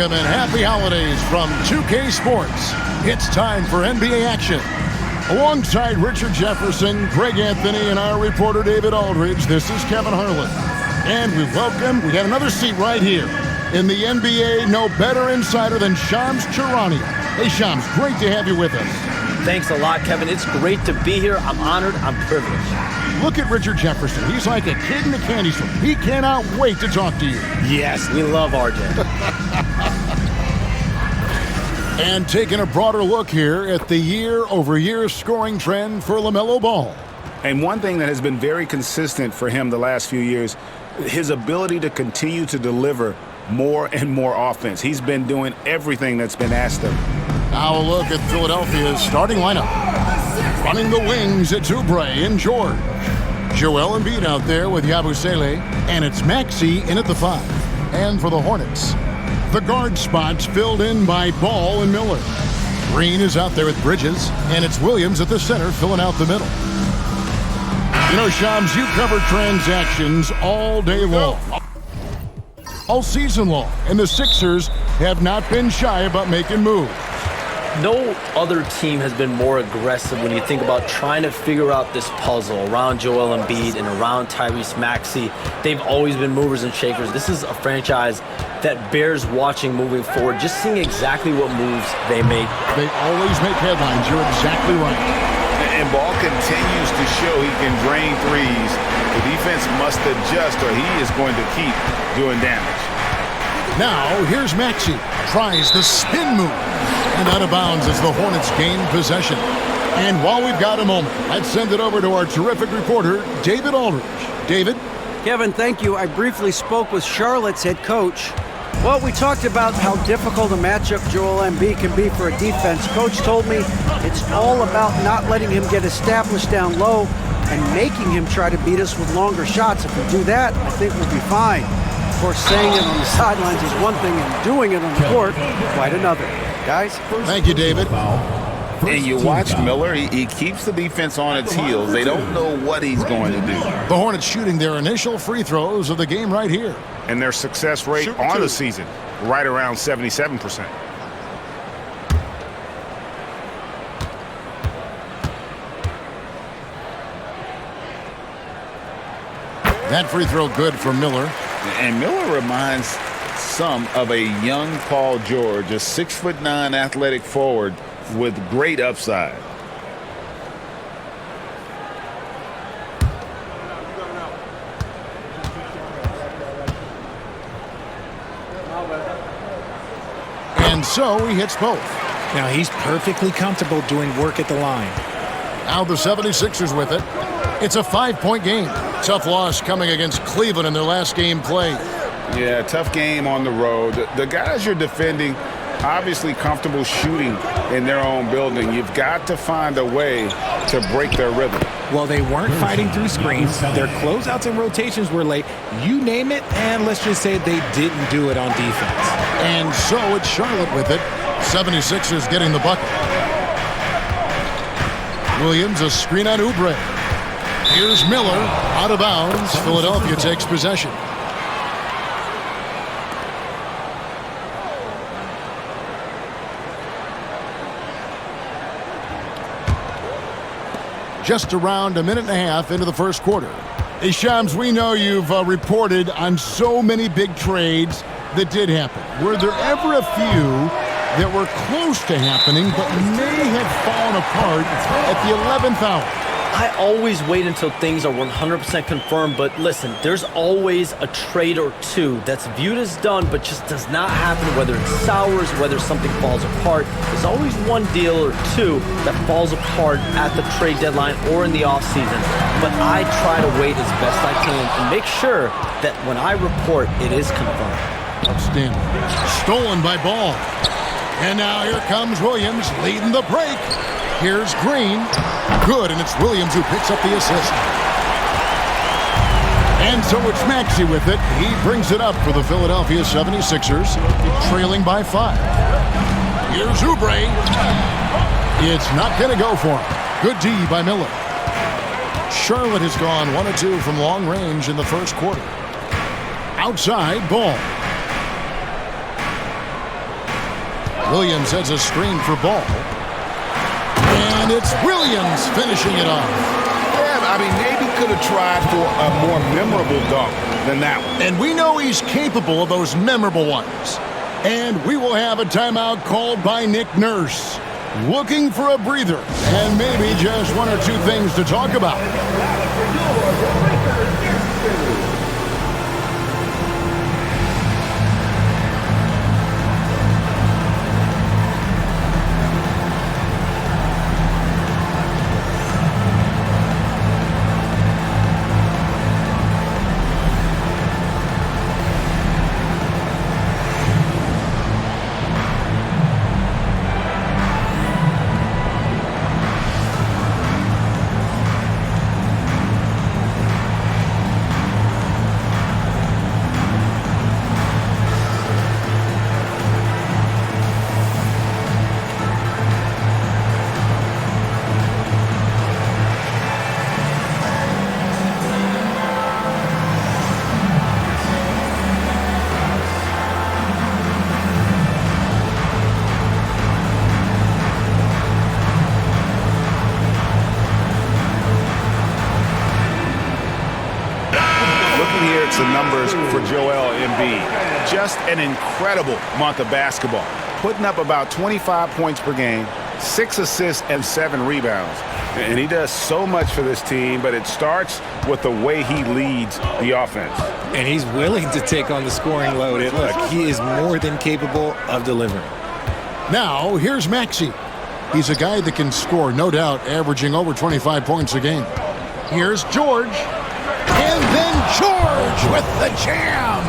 And happy holidays from 2K Sports. It's time for NBA action. Alongside Richard Jefferson, Greg Anthony, and our reporter David Aldridge, this is Kevin Harlan. And we got another seat right here in the NBA. No better insider than Shams Charania. Hey Shams, great to have you with us. Thanks a lot, Kevin. It's great to be here. I'm honored. I'm privileged. Look at Richard Jefferson. He's like a kid in a candy store. He cannot wait to talk to you. Yes, we love RJ. And taking a broader look here at the year-over-year scoring trend for LaMelo Ball. And one thing that has been very consistent for him the last few years, his ability to continue to deliver more and more offense. He's been doing everything that's been asked of him. Now a look at Philadelphia's starting lineup. Running the wings, it's Oubre and George. Joel Embiid out there with Yabusele, and it's Maxey in at the 5. And for the Hornets, the guard spots filled in by Ball and Miller. Green is out there with Bridges, and it's Williams at the center filling out the middle. You know, Shams, you cover transactions all day long, all season long, and the Sixers have not been shy about making moves. No other team has been more aggressive when you think about trying to figure out this puzzle around Joel Embiid and around Tyrese Maxey. They've always been movers and shakers. This is a franchise that bears watching moving forward, just seeing exactly what moves they make. They always make headlines. You're exactly right. And Ball continues to show he can drain threes. The defense must adjust or he is going to keep doing damage. Now, here's Maxey. Tries the spin move. And out of bounds as the Hornets gain possession. And while we've got a moment, let's send it over to our terrific reporter, David Aldridge. David? Kevin, thank you. I briefly spoke with Charlotte's head coach. Well, we talked about how difficult a matchup Joel Embiid can be for a defense. Coach told me it's all about not letting him get established down low and making him try to beat us with longer shots. If we do that, I think we'll be fine. Of course, saying it on the sidelines is one thing and doing it on the court, quite another. Guys? Thank you, David. And you watch Miller, he keeps the defense on its heels. They don't know what he's going to do. The Hornets shooting their initial free throws of the game right here. And their success rate on the season, right around 77%. That free throw good for Miller. And Miller reminds some of a young Paul George, a 6'9" athletic forward with great upside. And so he hits both. Now he's perfectly comfortable doing work at the line. Now the 76ers with it. It's a 5-point game. Tough loss coming against Cleveland in their last game played. Yeah, tough game on the road. The guys you're defending, obviously comfortable shooting in their own building. You've got to find a way to break their rhythm. Well, they weren't fighting through screens. Their closeouts and rotations were late. You name it, and let's just say they didn't do it on defense. And so it's Charlotte with it. 76ers getting the bucket. Williams, a screen on Oubre. Here's Miller, out of bounds. Philadelphia takes possession. Just around a minute and a half into the first quarter. Hey, Shams, we know you've reported on so many big trades that did happen. Were there ever a few that were close to happening but may have fallen apart at the 11th hour? I always wait until things are 100% confirmed, but listen, there's always a trade or two that's viewed as done but just does not happen, whether it's sours, whether something falls apart. There's always one deal or two that falls apart at the trade deadline or in the offseason, but I try to wait as best I can and make sure that when I report, it is confirmed. Outstanding. Stolen by Ball. And now here comes Williams leading the break. Here's Green. Good, and it's Williams who picks up the assist. And so it's Maxey with it. He brings it up for the Philadelphia 76ers, trailing by 5. Here's Oubre. It's not going to go for him. Good D by Miller. Charlotte has gone 1 of 2 from long range in the first quarter. Outside, Ball. Williams has a screen for Ball. And it's Williams finishing it off. Yeah, I mean, maybe could have tried for a more memorable dunk than that one. And we know he's capable of those memorable ones. And we will have a timeout called by Nick Nurse. Looking for a breather and maybe just one or two things to talk about. The numbers for Joel Embiid. Just an incredible month of basketball. Putting up about 25 points per game, 6 assists and 7 rebounds. And he does so much for this team, but it starts with the way he leads the offense. And he's willing to take on the scoring load. And look, he is more than capable of delivering. Now, here's Maxey. He's a guy that can score, no doubt, averaging over 25 points a game. Here's George. And then George with the jam.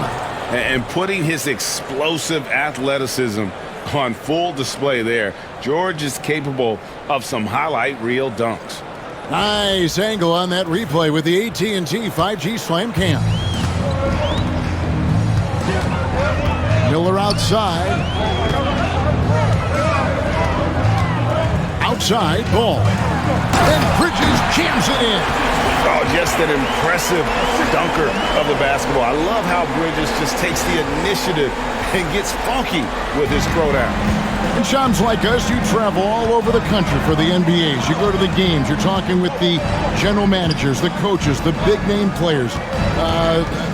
And putting his explosive athleticism on full display there. George is capable of some highlight reel dunks. Nice angle on that replay with the AT&T 5G Slam Cam. Miller outside. Outside, Ball. And Bridges jams it in. Oh, just an impressive dunker of the basketball. I love how Bridges just takes the initiative and gets funky with his throwdown. And chums like us, you travel all over the country for the NBAs. You go to the games. You're talking with the general managers, the coaches, the big-name players.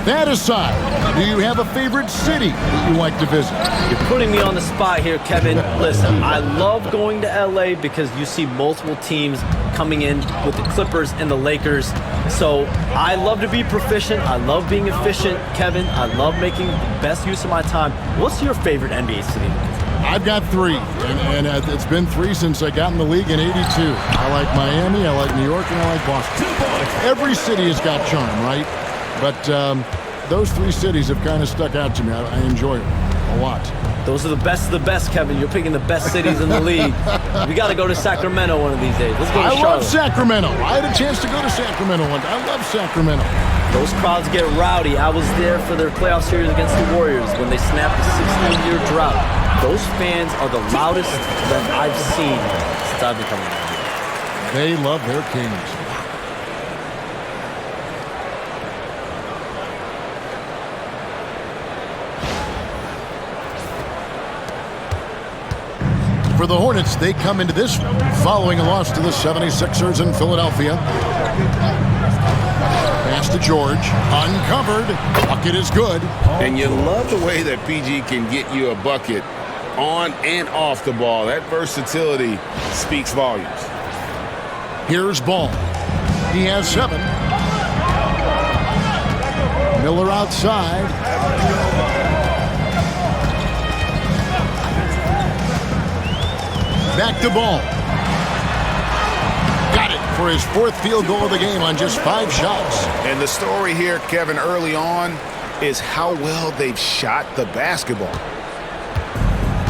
That aside, do you have a favorite city that you like to visit? You're putting me on the spot here, Kevin. Listen, I love going to L.A. because you see multiple teams coming in with the Clippers and the Lakers. So I love to be proficient. I love being efficient, Kevin. I love making the best use of my time. What's your favorite NBA city? I've got 3, and it's been 3 since I got in the league in '82. I like Miami, I like New York, and I like Boston. Every city has got charm, right? But those 3 cities have kind of stuck out to me. I enjoy them a lot. Those are the best of the best, Kevin. You're picking the best cities in the league. We got to go to Sacramento one of these days. Let's go to Charlotte. I love Sacramento. I had a chance to go to Sacramento one day. I love Sacramento. Those crowds get rowdy. I was there for their playoff series against the Warriors when they snapped a 16-year drought. Those fans are the loudest that I've seen since I've been coming here. They love their kings. For the Hornets, they come into this following a loss to the 76ers in Philadelphia. Pass to George. Uncovered. Bucket is good. And you love the way that PG can get you a bucket on and off the ball. That versatility speaks volumes. Here's Ball. He has 7. Miller outside. Back to Ball. Got it for his 4th field goal of the game on just 5 shots. And the story here, Kevin, early on is how well they've shot the basketball.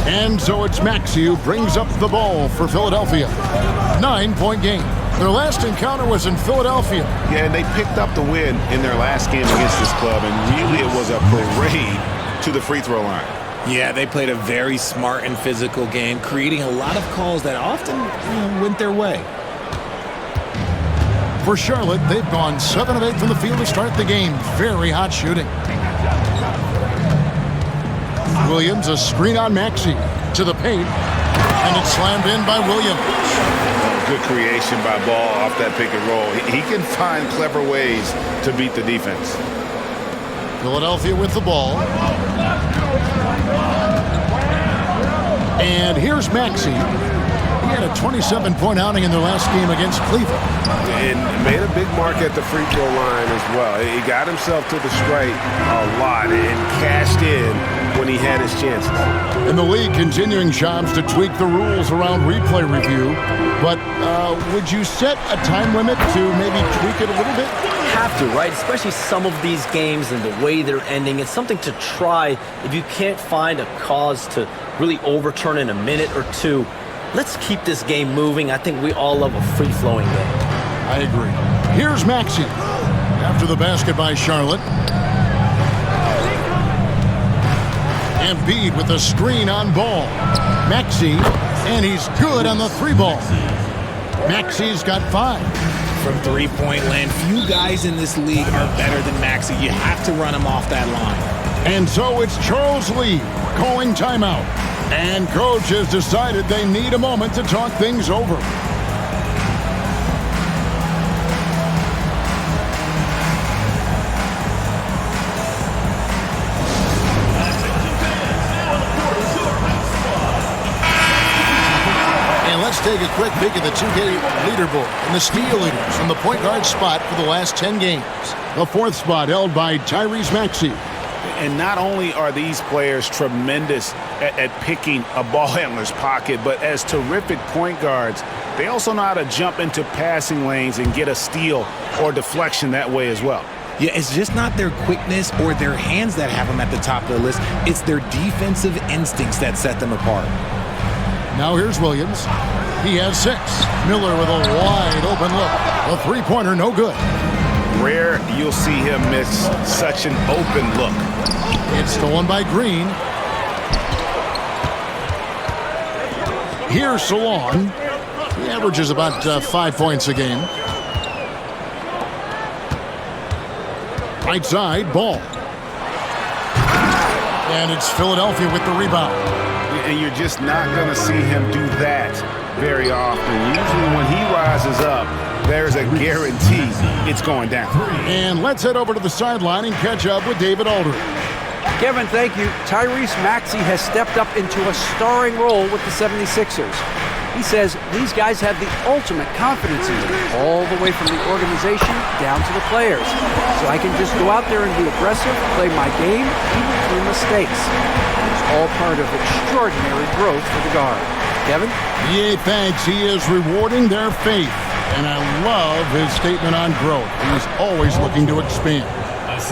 And so it's Maxey who brings up the ball for Philadelphia. 9-point game. Their last encounter was in Philadelphia. Yeah, and they picked up the win in their last game against this club, and really it was a parade to the free throw line. Yeah, they played a very smart and physical game, creating a lot of calls that often went their way. For Charlotte, they've gone 7 of 8 from the field to start the game. Very hot shooting. Williams, a screen on Maxey to the paint, and it's slammed in by Williams. Good creation by Ball off that pick and roll. He can find clever ways to beat the defense. Philadelphia with the ball. And here's Maxey. He had a 27-point outing in their last game against Cleveland. And made a big mark at the free throw line as well. He got himself to the stripe a lot and cashed in when he had his chances. In the league, continuing Shams to tweak the rules around replay review. But would you set a time limit to maybe tweak it a little bit? Have to, right? Especially some of these games and the way they're ending. It's something to try if you can't find a cause to really overturn in a minute or two. Let's keep this game moving. I think we all love a free-flowing game. I agree. Here's Maxey. After the basket by Charlotte. Embiid with a screen on Ball. Maxey, and he's good on the three ball. Maxey's got 5. From three-point land, few guys in this league are better than Maxey. You have to run him off that line. And so it's Charles Lee calling timeout. And coach has decided they need a moment to talk things over. And let's take a quick peek at the 2K leaderboard and the steal leaders from the point guard spot for the last 10 games. The 4th spot held by Tyrese Maxey. And not only are these players tremendous at picking a ball handler's pocket, but as terrific point guards, they also know how to jump into passing lanes and get a steal or deflection that way as well. Yeah, it's just not their quickness or their hands that have them at the top of the list. It's their defensive instincts that set them apart. Now here's Williams. He has 6. Miller with a wide open look. A three-pointer, no good. Rare you'll see him miss such an open look. It's stolen by Green. Here's Salon. He averages about 5 points a game. Right side, Ball. And it's Philadelphia with the rebound. And you're just not going to see him do that very often. Usually when he rises up, there's a guarantee it's going down. And let's head over to the sideline and catch up with David Aldridge. Kevin, thank you. Tyrese Maxey has stepped up into a starring role with the 76ers. He says these guys have the ultimate confidence in him, all the way from the organization down to the players. So I can just go out there and be aggressive, play my game, even through mistakes. It's all part of extraordinary growth for the guard. Kevin? Yeah, thanks. He is rewarding their faith. And I love his statement on growth. He's always looking to expand.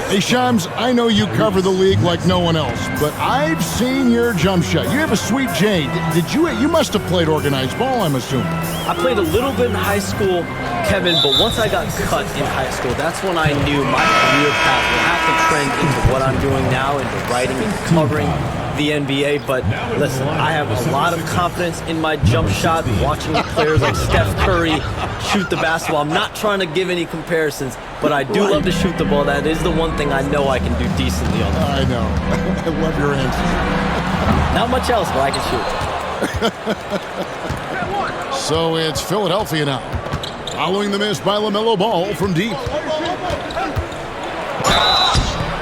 Hey, Shams, I know you cover the league like no one else, but I've seen your jump shot. You have a sweet J. You must have played organized ball, I'm assuming. I played a little bit in high school, Kevin, but once I got cut in high school, that's when I knew my career path would have to trend into what I'm doing now, into writing and covering the NBA. But listen, I have a lot of confidence in my jump shot, watching players like Steph Curry shoot the basketball. I'm not trying to give any comparisons, but I do love to shoot the ball. That is the one thing I know I can do decently on the floor. I know. I love your answer. Not much else, but I can shoot. So it's Philadelphia now. Following the miss by LaMelo Ball from deep.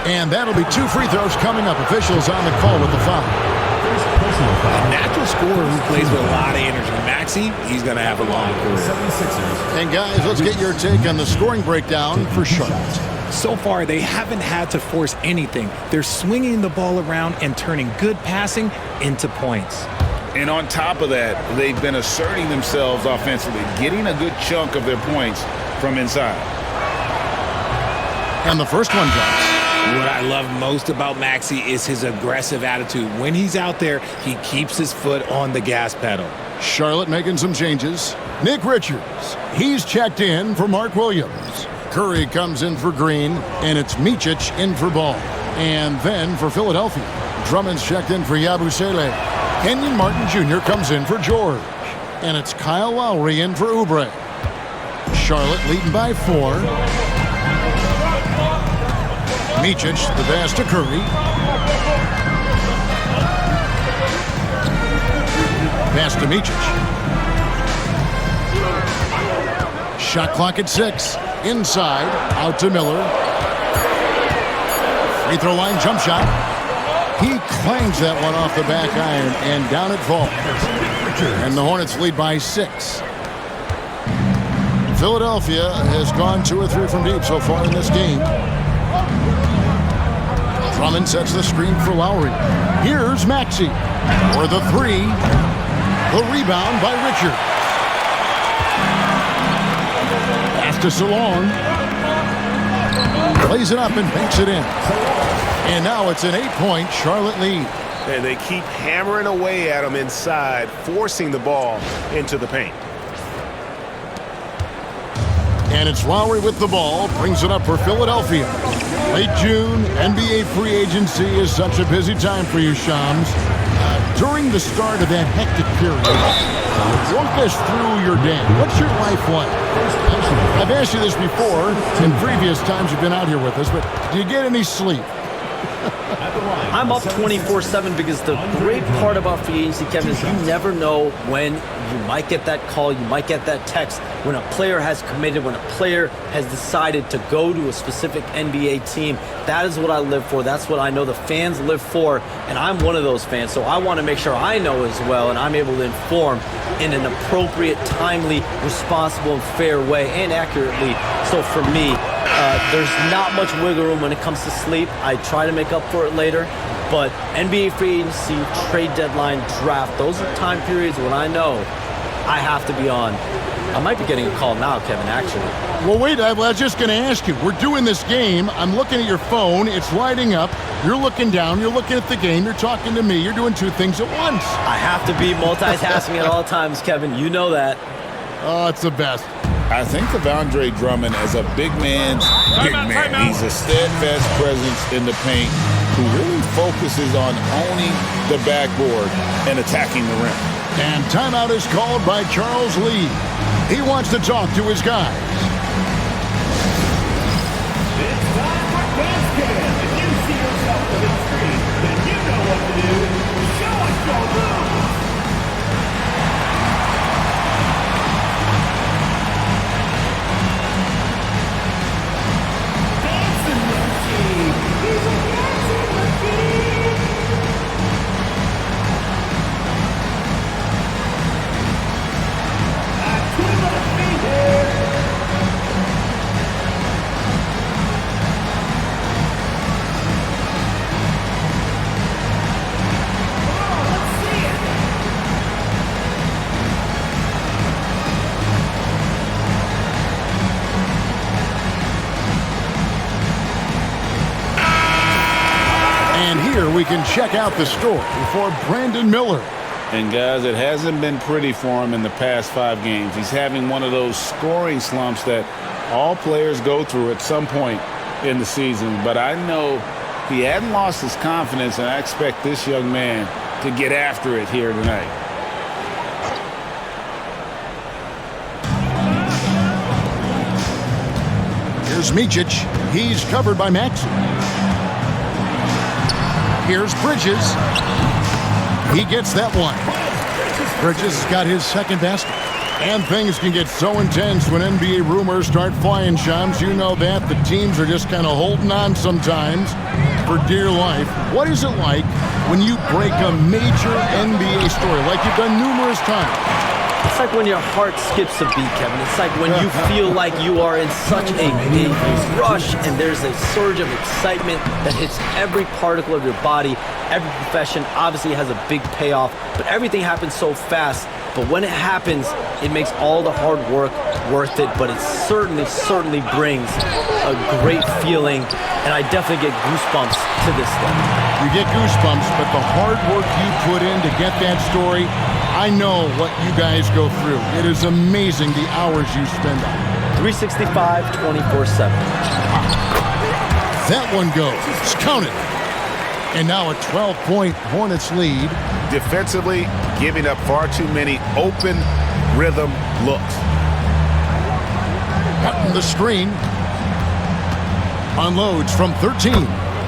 And that'll be 2 free throws coming up. Officials on the call with the foul. A natural scorer who plays with a lot of energy. Maxey, he's going to have a long career. And guys, let's get your take on the scoring breakdown for Charlotte. So far, they haven't had to force anything. They're swinging the ball around and turning good passing into points. And on top of that, they've been asserting themselves offensively, getting a good chunk of their points from inside. And the first one drops. What I love most about Maxey is his aggressive attitude. When he's out there, he keeps his foot on the gas pedal. Charlotte making some changes. Nick Richards, he's checked in for Mark Williams. Curry comes in for Green, and it's Micic in for Ball. And then for Philadelphia, Drummond's checked in for Yabusele. Kenyon Martin Jr. comes in for George. And it's Kyle Lowry in for Oubre. Charlotte leading by 4. Micic, the pass to Curry. Pass to Micic. Shot clock at 6. Inside. Out to Miller. Free throw line jump shot. He clangs that one off the back iron, and down it falls. And the Hornets lead by 6. Philadelphia has gone 2 or 3 from deep so far in this game. Drummond sets the screen for Lowry. Here's Maxey for the 3. The rebound by Richard. Pass to Salon. Plays it up and banks it in. And now it's an 8-point Charlotte lead. And they keep hammering away at him inside, forcing the ball into the paint. And it's Lowry with the ball, brings it up for Philadelphia. Late June, NBA free agency is such a busy time for you, Shams. During the start of that hectic period, walk us through your day. What's your life like? I've asked you this before in previous times you've been out here with us, but do you get any sleep? I'm up 24/7 because the great part about free agency, Kevin, is you never know when you might get that call, you might get that text, when a player has committed, when a player has decided to go to a specific NBA team. That is what I live for. That's what I know the fans live for, and I'm one of those fans, so I want to make sure I know as well, and I'm able to inform in an appropriate, timely, responsible, and fair way, and accurately. So for me, there's not much wiggle room when it comes to sleep. I try to make up for it later, but NBA free agency, trade deadline, draft, those are time periods when I know I have to be on. I might be getting a call now, Kevin, actually. Well, wait, I was just going to ask you. We're doing this game. I'm looking at your phone. It's lighting up. You're looking down. You're looking at the game. You're talking to me. You're doing 2 things at once. I have to be multitasking at all times, Kevin. You know that. Oh, it's the best. I think of Andre Drummond as a big man's big man. He's a steadfast presence in the paint who really focuses on owning the backboard and attacking the rim. And timeout is called by Charles Lee. He wants to talk to his guys. It's time for basket. If you see yourself on the screen, then you know what to do. Show us your moves. Dancing machine. He's a dancing machine. To the feet. And here we can check out the story for Brandon Miller. And guys, it hasn't been pretty for him in the past 5 games. He's having one of those scoring slumps that all players go through at some point in the season. But I know he hadn't lost his confidence, and I expect this young man to get after it here tonight. Here's Micic. He's covered by Maxey. Here's Bridges. He gets that one. Bridges has got his second basket. And things can get so intense when NBA rumors start flying, Shams. You know that. The teams are just kind of holding on sometimes for dear life. What is it like when you break a major NBA story, like you've done numerous times? It's like when your heart skips a beat, Kevin. It's like when you feel like you are in such a rush and there's a surge of excitement that hits every particle of your body. Every profession obviously has a big payoff, but everything happens so fast. But when it happens, it makes all the hard work worth it, but it certainly brings a great feeling, and I definitely get goosebumps to this thing. You get goosebumps, but the hard work you put in to get that story, I know what you guys go through. It is amazing the hours you spend on it. 365, 24/7. That one goes. It's counted. And now a 12-point Hornets lead. Defensively, giving up far too many open rhythm looks. Cutting the screen. Unloads from 13.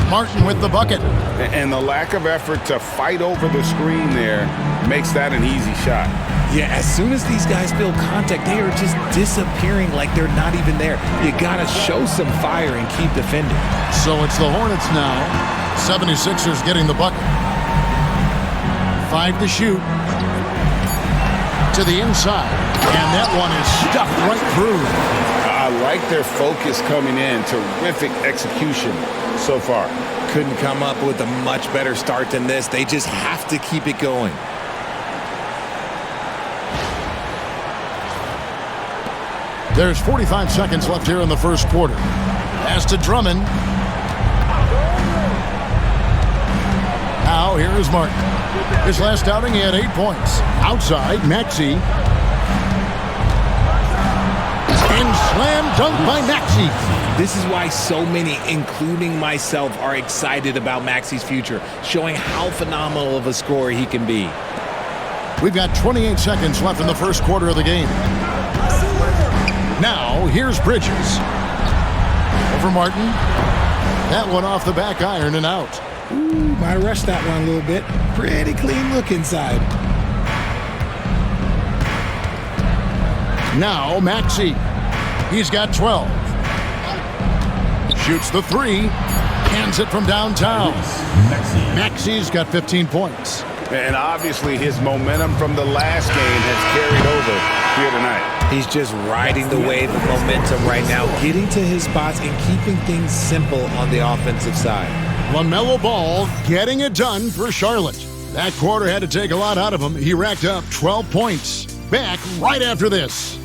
Martin with the bucket. And the lack of effort to fight over the screen there makes that an easy shot. Yeah, as soon as these guys feel contact, they are just disappearing like they're not even there. You gotta show some fire and keep defending. So it's the Hornets now. 76ers getting the bucket. 5 to shoot. To the inside. And that one is stuffed right through. I like their focus coming in. Terrific execution so far. Couldn't come up with a much better start than this. They just have to keep it going. There's 45 seconds left here in the first quarter. Pass to Drummond. Now here is Martin. His last outing, he had 8 points. Outside, Maxey. And slam dunk by Maxey. This is why so many, including myself, are excited about Maxey's future, showing how phenomenal of a scorer he can be. We've got 28 seconds left in the first quarter of the game. Now, here's Bridges. Over Martin. That one off the back iron and out. Ooh, might rush that one a little bit. Pretty clean look inside. Now, Maxey. He's got 12. Shoots the 3. Hands it from downtown. Maxey's got 15 points. And obviously his momentum from the last game has carried over here tonight. He's just riding the wave of momentum right now, getting to his spots and keeping things simple on the offensive side. LaMelo Ball getting it done for Charlotte. That quarter had to take a lot out of him. He racked up 12 points. Back right after this.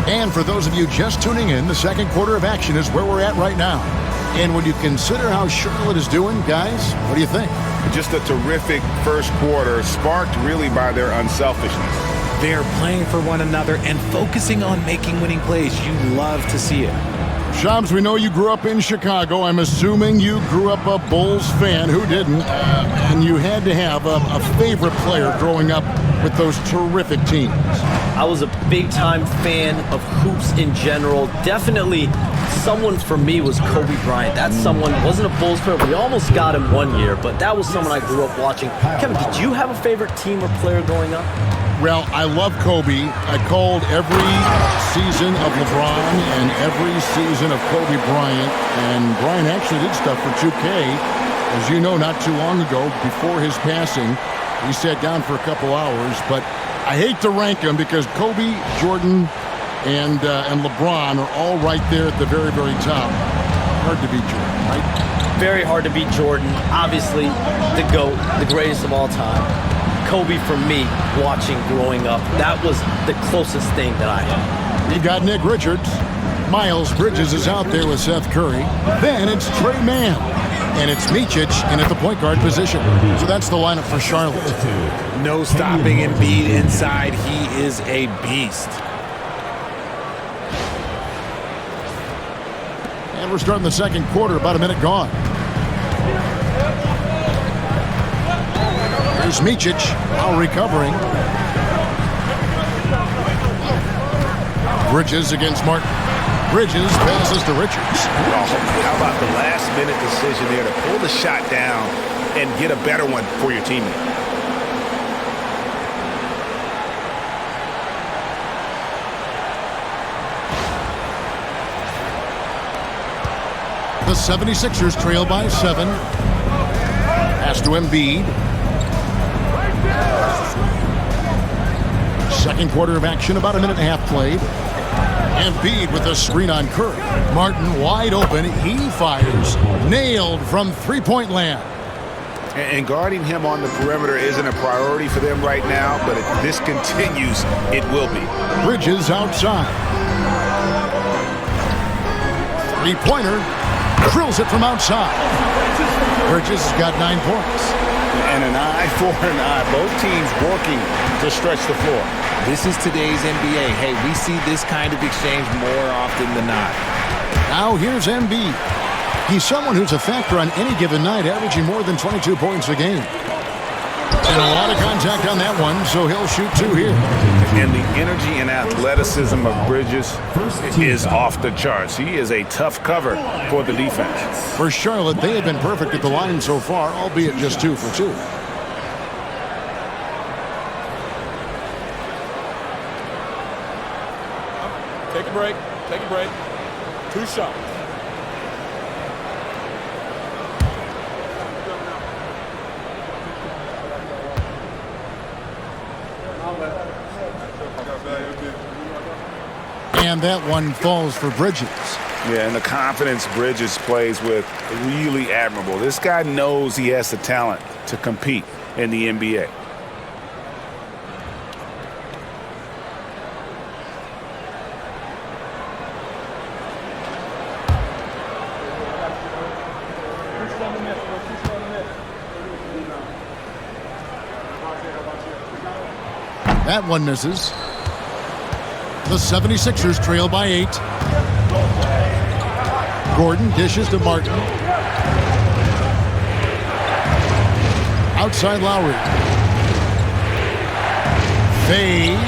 And for those of you just tuning in, the second quarter of action is where we're at right now. And when you consider how Charlotte is doing, guys, what do you think? Just a terrific first quarter, sparked really by their unselfishness. They're playing for one another and focusing on making winning plays. You love to see it. Shams, we know you grew up in Chicago. I'm assuming you grew up a Bulls fan. Who didn't? And you had to have a favorite player growing up with those terrific teams. I was a big-time fan of hoops in general. Definitely someone for me was Kobe Bryant. That's someone, wasn't a Bulls player. We almost got him one year, but that was someone I grew up watching. Kevin, did you have a favorite team or player growing up? Well, I love Kobe. I called every season of LeBron and every season of Kobe Bryant. And Bryant actually did stuff for 2K. As you know, not too long ago, before his passing, he sat down for a couple hours. But I hate to rank them because Kobe, Jordan, and LeBron are all right there at the very, very top. Hard to beat Jordan, right? Very hard to beat Jordan. Obviously, the GOAT, the greatest of all time. Kobe, for me, watching growing up, that was the closest thing that I had. You've got Nick Richards. Miles Bridges is out there with Seth Curry. Then it's Trey Mann. And it's Micic in at the point guard position. So that's the lineup for Charlotte. No stopping Embiid inside. He is a beast. And we're starting the second quarter, about a minute gone. Here's Micic, now recovering. Bridges against Martin. Bridges passes to Richards. How about the last-minute decision there to pull the shot down and get a better one for your teammate? The 76ers trail by 7. Pass to Embiid. Second quarter of action, about a minute and a half played. Embiid with a screen on Curry. Martin wide open. He fires. Nailed from three-point land. And guarding him on the perimeter isn't a priority for them right now, but if this continues, it will be. Bridges outside. Three-pointer. Drills it from outside. Bridges has got 9 points. And an eye for an eye. Both teams working to stretch the floor. This is today's NBA. Hey, we see this kind of exchange more often than not. Now here's Embiid. He's someone who's a factor on any given night, averaging more than 22 points a game. And a lot of contact on that one, so he'll shoot 2 here. And the energy and athleticism of Bridges is off the charts. He is a tough cover for the defense. For Charlotte, they have been perfect at the line so far, albeit just 2 for 2. Take a break. Take a break. 2 shots. And that one falls for Bridges. Yeah, and the confidence Bridges plays with, really admirable. This guy knows he has the talent to compete in the NBA. That one misses. The 76ers trail by 8. Gordon dishes to Martin. Outside Lowry. Fades.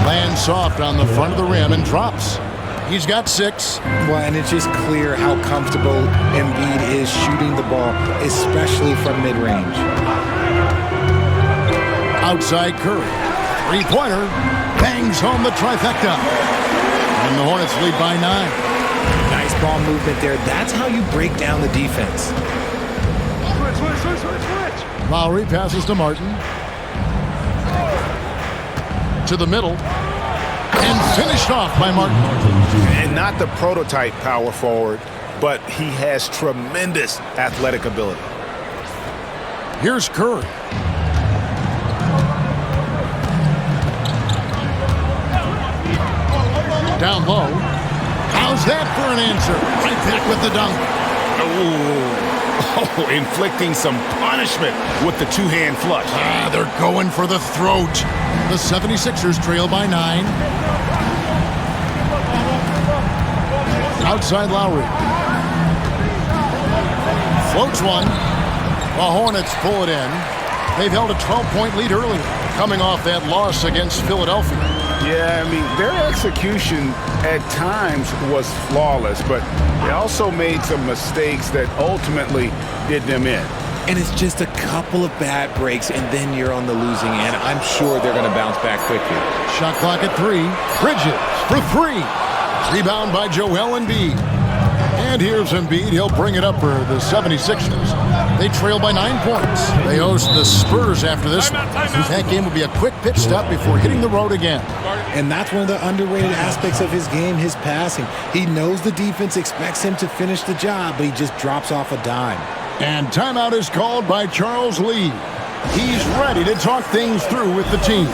Lands soft on the front of the rim and drops. He's got 6. Well, and it's just clear how comfortable Embiid is shooting the ball, especially from mid-range. Outside Curry. 3-pointer. Bangs home the trifecta. And the Hornets lead by 9. Nice ball movement there. That's how you break down the defense. Switch. Lowry passes to Martin. To the middle. And finished off by Martin. And not the prototype power forward, but he has tremendous athletic ability. Here's Curry. Down low. How's that for an answer? Right back with the dunk. Oh, inflicting some punishment with the 2-hand flush. They're going for the throat. The 76ers trail by 9. Outside Lowry. Floats one. The Hornets pull it in. They've held a 12-point lead earlier, coming off that loss against Philadelphia. Yeah, I mean, their execution at times was flawless, but they also made some mistakes that ultimately did them in. And it's just a couple of bad breaks, and then you're on the losing end. I'm sure they're going to bounce back quickly. Shot clock at 3. Bridges for 3. Rebound by Joel Embiid. And here's Embiid. He'll bring it up for the 76ers. They trail by 9 points. They host the Spurs after this one. That game will be a quick pitch stop before hitting the road again. And that's one of the underrated aspects of his game, his passing. He knows the defense expects him to finish the job, but he just drops off a dime. And timeout is called by Charles Lee. He's ready to talk things through with the team.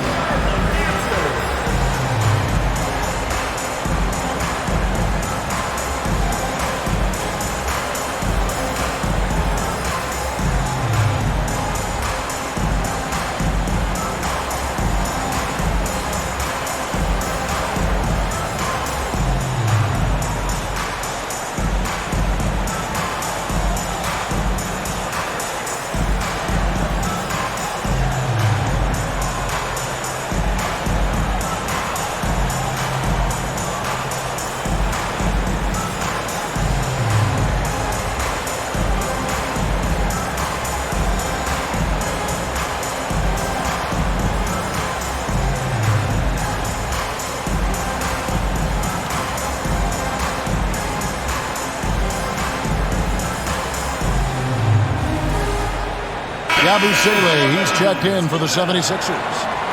Yabusele, he's checked in for the 76ers.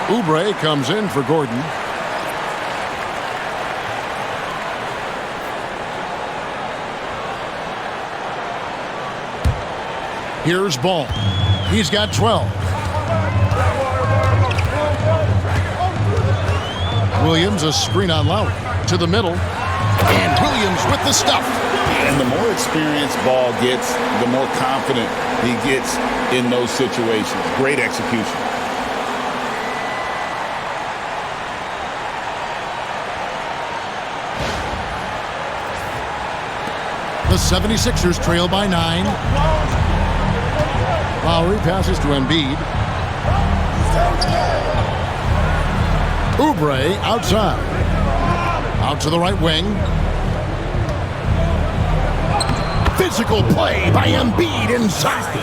Oubre comes in for Gordon. Here's Ball. He's got 12. Williams, a screen on Lowry. To the middle. And Williams with the stuff. And the more experienced Ball gets, the more confident he gets in those situations. Great execution. The 76ers trail by 9. Lowry passes to Embiid. Oubre outside. Out to the right wing. Physical play by Embiid inside.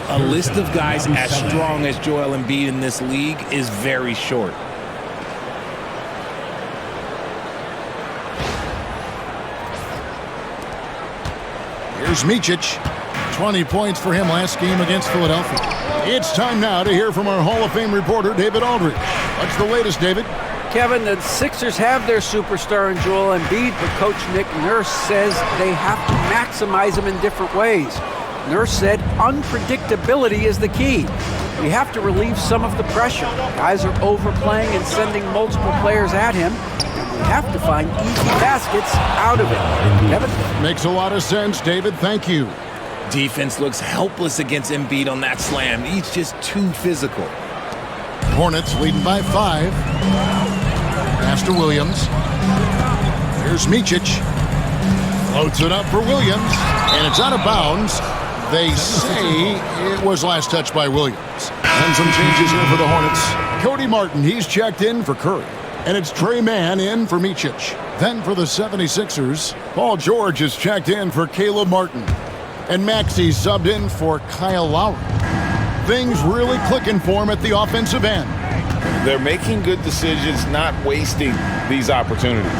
A list of guys as strong as Joel Embiid in this league is very short. Here's Micic. 20 points for him last game against Philadelphia. It's time now to hear from our Hall of Fame reporter, David Aldridge. What's the latest, David? Kevin, the Sixers have their superstar in Joel Embiid, but Coach Nick Nurse says they have to maximize him in different ways. Nurse said unpredictability is the key. We have to relieve some of the pressure. Guys are overplaying and sending multiple players at him. We have to find easy baskets out of it. Kevin? Makes a lot of sense, David. Thank you. Defense looks helpless against Embiid on that slam. He's just too physical. Hornets leading by 5. Pass to Williams. Here's Micic. Floats it up for Williams. And it's out of bounds. They say it was last touched by Williams. And some changes here for the Hornets. Cody Martin, he's checked in for Curry. And it's Trey Mann in for Micic. Then for the 76ers, Paul George is checked in for Caleb Martin. And Maxey subbed in for Kyle Lowry. Things really clicking for him at the offensive end. They're making good decisions, not wasting these opportunities.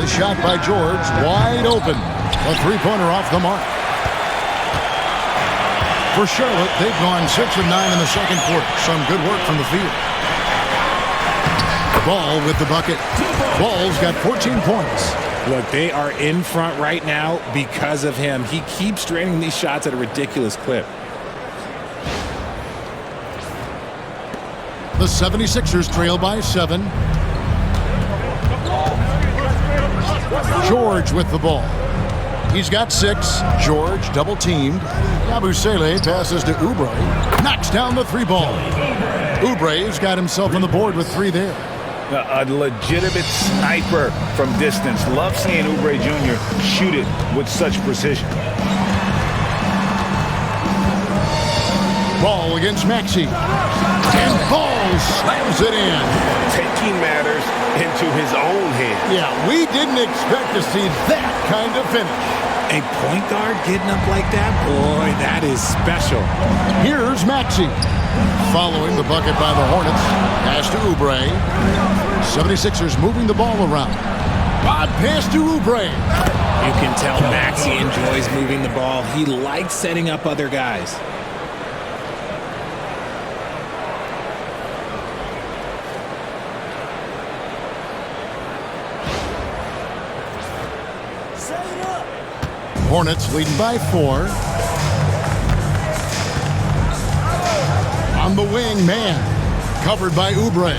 The shot by George, wide open. A three-pointer off the mark. For Charlotte, they've gone 6 of 9 in the second quarter. Some good work from the field. Ball with the bucket. Ball's got 14 points. Look, they are in front right now because of him. He keeps draining these shots at a ridiculous clip. The 76ers trail by 7. George with the ball. He's got 6. George double-teamed. Yabusele passes to Oubre. Knocks down the 3-ball. Oubre's got himself on the board with 3 there. A legitimate sniper from distance. Love seeing Oubre Jr. shoot it with such precision. Ball against Maxey. And Ball slams it in. Taking matters into his own hands. Yeah, we didn't expect to see that kind of finish. A point guard getting up like that? Boy, that is special. Here's Maxey. Following the bucket by the Hornets. Pass to Oubre. 76ers moving the ball around. Odd pass to Oubre. You can tell Maxey enjoys moving the ball. He likes setting up other guys. Hornets leading by 4. On the wing, man. Covered by Oubre.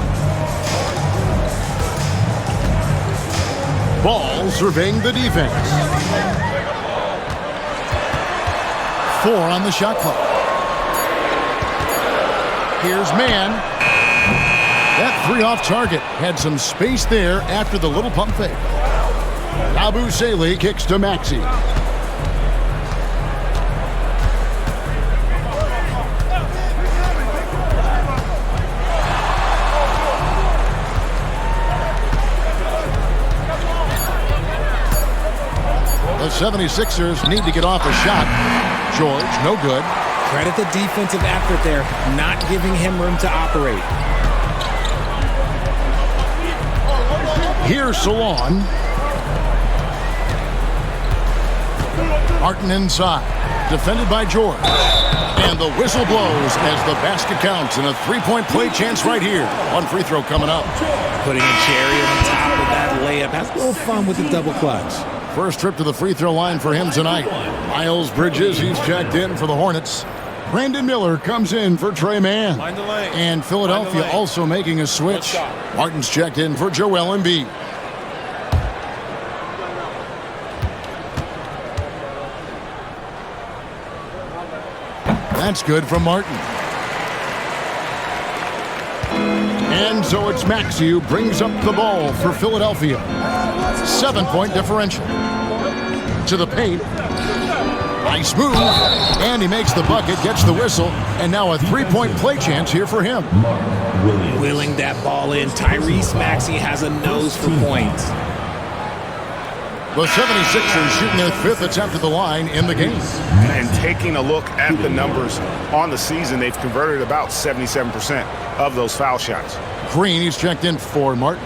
Ball surveying the defense. 4 on the shot clock. Here's Mann. That 3 off target. Had some space there after the little pump fake. Yabusele kicks to Maxey. The 76ers need to get off a shot. George, no good. Credit the defensive effort there, not giving him room to operate. Here's Salon. Martin inside. Defended by George. And the whistle blows as the basket counts and a 3-point play chance right here. 1 free throw coming up. Putting a cherry on top of that layup. Has a little fun with the double clutch. First trip to the free throw line for him tonight. Miles Bridges, he's checked in for the Hornets. Brandon Miller comes in for Trey Mann. And Philadelphia also making a switch. Martin's checked in for Joel Embiid. That's good from Martin. And so it's Maxey who brings up the ball for Philadelphia. 7-point differential. To the paint. Nice move. And he makes the bucket, gets the whistle, and now a three-point play chance here for him. Willing that ball in. Tyrese Maxey has a nose for points. The 76ers shooting their 5th attempt at the line in the game. And taking a look at the numbers on the season, they've converted about 77% of those foul shots. Green, he's checked in for Martin.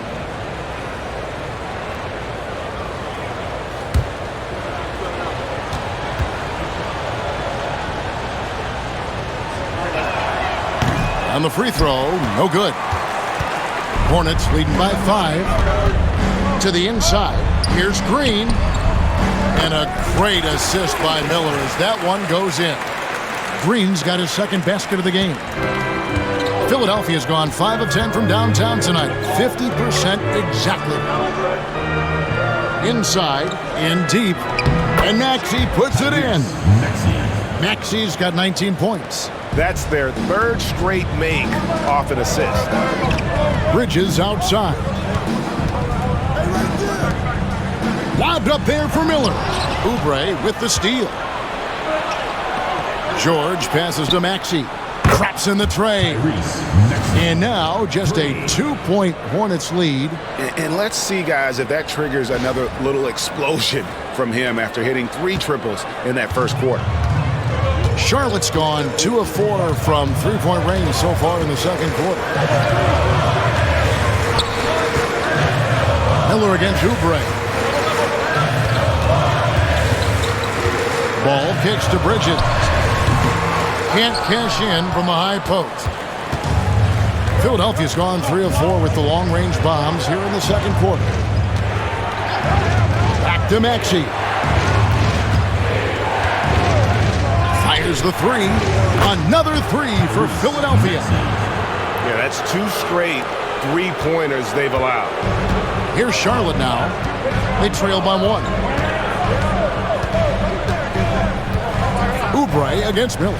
On the free throw, no good. Hornets leading by 5. To the inside. Here's Green. And a great assist by Miller as that one goes in. Green's got his second basket of the game. Philadelphia's gone 5 of 10 from downtown tonight. 50% exactly. Inside, in deep. And Maxey puts it in. Maxey's got 19 points. That's their 3rd straight make off an assist. Bridges outside. Lobbed up there for Miller. Oubre with the steal. George passes to Maxey. Traps in the tray. And now just a 2-point Hornets lead. And let's see, guys, if that triggers another little explosion from him after hitting 3 triples in that first quarter. Charlotte's gone 2 of 4 from 3-point range so far in the second quarter. Miller against Oubre. Ball kicks to Bridges. Can't cash in from a high post. Philadelphia's gone 3 of 4 with the long-range bombs here in the second quarter. Back to Maxey. Fires the 3. Another 3 for Philadelphia. Yeah, that's 2 straight 3-pointers they've allowed. Here's Charlotte now. They trail by 1. Oubre against Miller.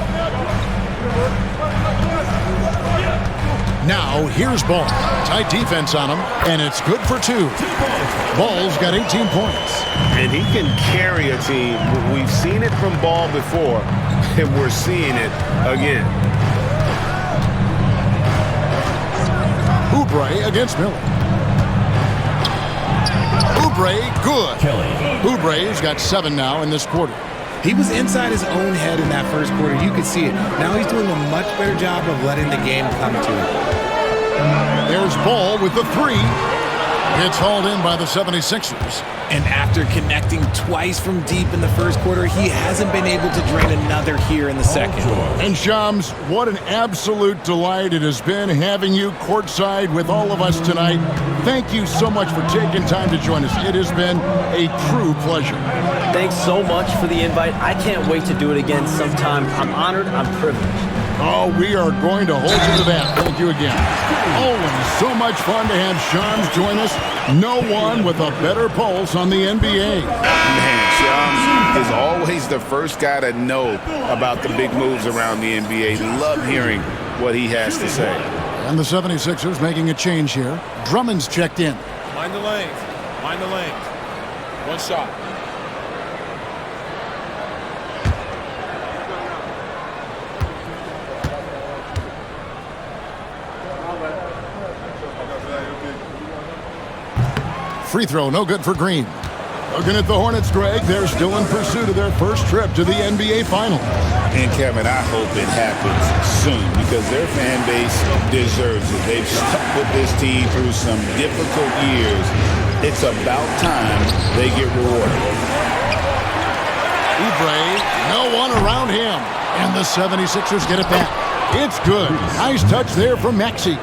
Now here's Ball. Tight defense on him, and it's good for 2. Ball's got 18 points. And he can carry a team. We've seen it from Ball before, and we're seeing it again. Oubre against Miller. Oubre, good. Oubre's got 7 now in this quarter. He was inside his own head in that first quarter. You could see it. Now he's doing a much better job of letting the game come to him. There's Ball with the 3. It's hauled in by the 76ers. And after connecting twice from deep in the first quarter, he hasn't been able to drain another here in the second. And Shams, what an absolute delight it has been having you courtside with all of us tonight. Thank you so much for taking time to join us. It has been a true pleasure. Thanks so much for the invite. I can't wait to do it again sometime. I'm honored. I'm privileged. Oh, we are going to hold you to that. Thank you again. Always so much fun to have Shams join us. No one with a better pulse on the NBA. Man, Shams is always the first guy to know about the big moves around the NBA. Love hearing what he has to say. And the 76ers making a change here. Drummond's checked in. Mind the lanes. Mind the lanes. 1 shot. Free throw, no good for Green. Looking at the Hornets, Greg, they're still in pursuit of their first trip to the NBA Final. And Kevin, I hope it happens soon because their fan base deserves it. They've stuck with this team through some difficult years. It's about time they get rewarded. Oubre, no one around him. And the 76ers get it back. It's good. Nice touch there from Maxey.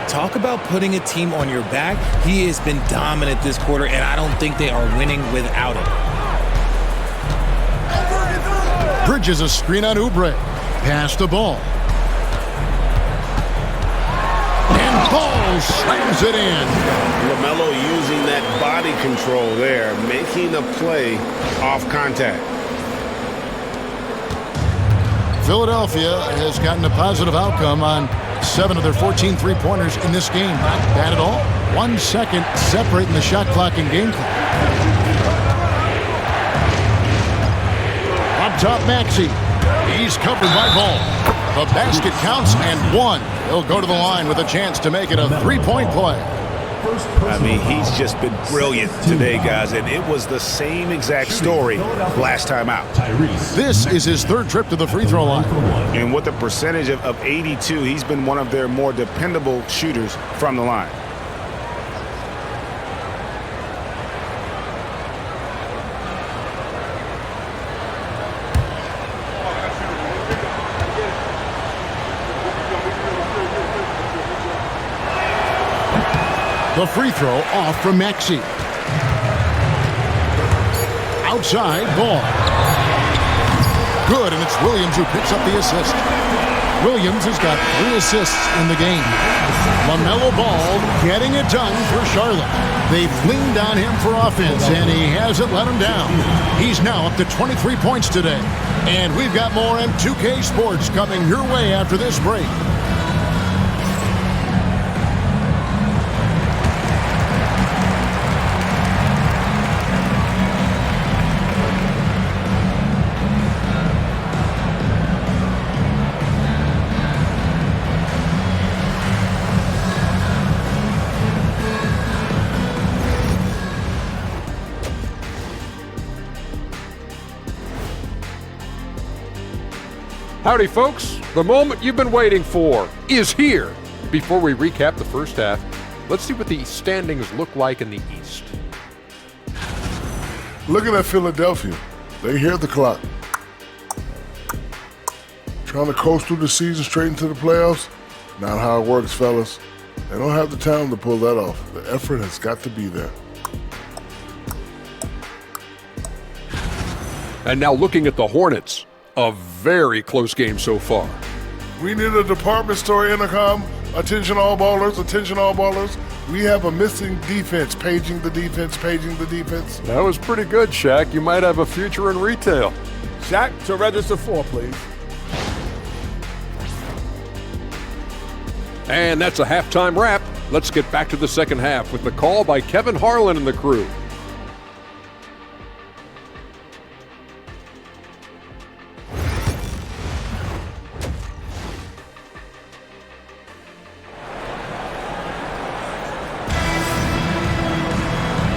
Talk about putting a team on your back. He has been dominant this quarter, and I don't think they are winning without him. Bridges a screen on Oubre. Pass the ball. And Ball slams it in. LaMelo using that body control there, making a play off contact. Philadelphia has gotten a positive outcome on 7 of their 14 three-pointers in this game. Not bad at all. 1 second separating the shot clock and game clock. Up top, Maxey. He's covered by Ball. The basket counts and 1. He'll go to the line with a chance to make it a three-point play. I mean, he's just been brilliant today, guys, and it was the same exact story last time out. This is his 3rd trip to the free throw line. And with a percentage of 82, he's been one of their more dependable shooters from the line. The free throw off from Maxey. Outside, Ball. Good, and it's Williams who picks up the assist. Williams has got 3 assists in the game. LaMelo Ball getting it done for Charlotte. They've leaned on him for offense, and he hasn't let him down. He's now up to 23 points today. And we've got more M2K Sports coming your way after this break. Howdy, folks. The moment you've been waiting for is here. Before we recap the first half, let's see what the standings look like in the East. Looking at Philadelphia, they hear the clock. Trying to coast through the season straight into the playoffs? Not how it works, fellas. They don't have the talent to pull that off. The effort has got to be there. And now looking at the Hornets, a very close game so far. We need a department store intercom. Attention all ballers, attention all ballers. We have a missing defense. Paging the defense, paging the defense. That was pretty good, Shaq. You might have a future in retail. Shaq, to register 4, please. And that's a halftime wrap. Let's get back to the second half with the call by Kevin Harlan and the crew.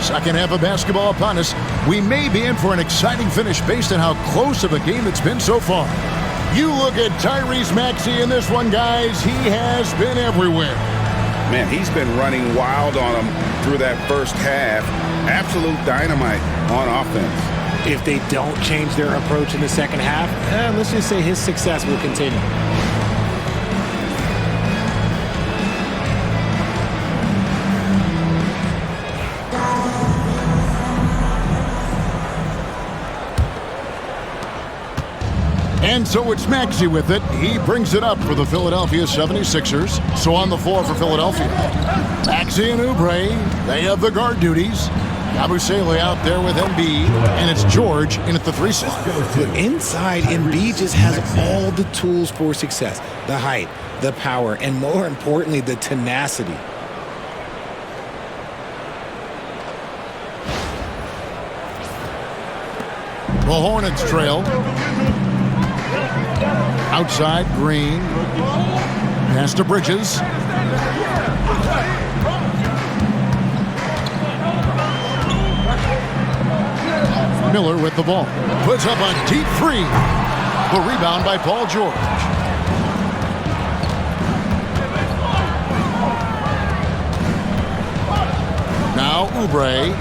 Second half of basketball upon us. We may be in for an exciting finish based on how close of a game it's been so far. You look at Tyrese Maxey in this one, guys. He has been everywhere. Man, he's been running wild on them through that first half. Absolute dynamite on offense. If they don't change their approach in the second half, let's just say his success will continue. And so it's Maxey with it. He brings it up for the Philadelphia 76ers. So on the floor for Philadelphia, Maxey and Oubre, they have the guard duties. Yabusele out there with Embiid, and it's George in at the 3 slot. Inside, Embiid just has all the tools for success. The height, the power, and more importantly, the tenacity. The Hornets trail. Outside, Green. Pass to Bridges. Miller with the ball. Puts up a deep 3. The rebound by Paul George. Now Oubre.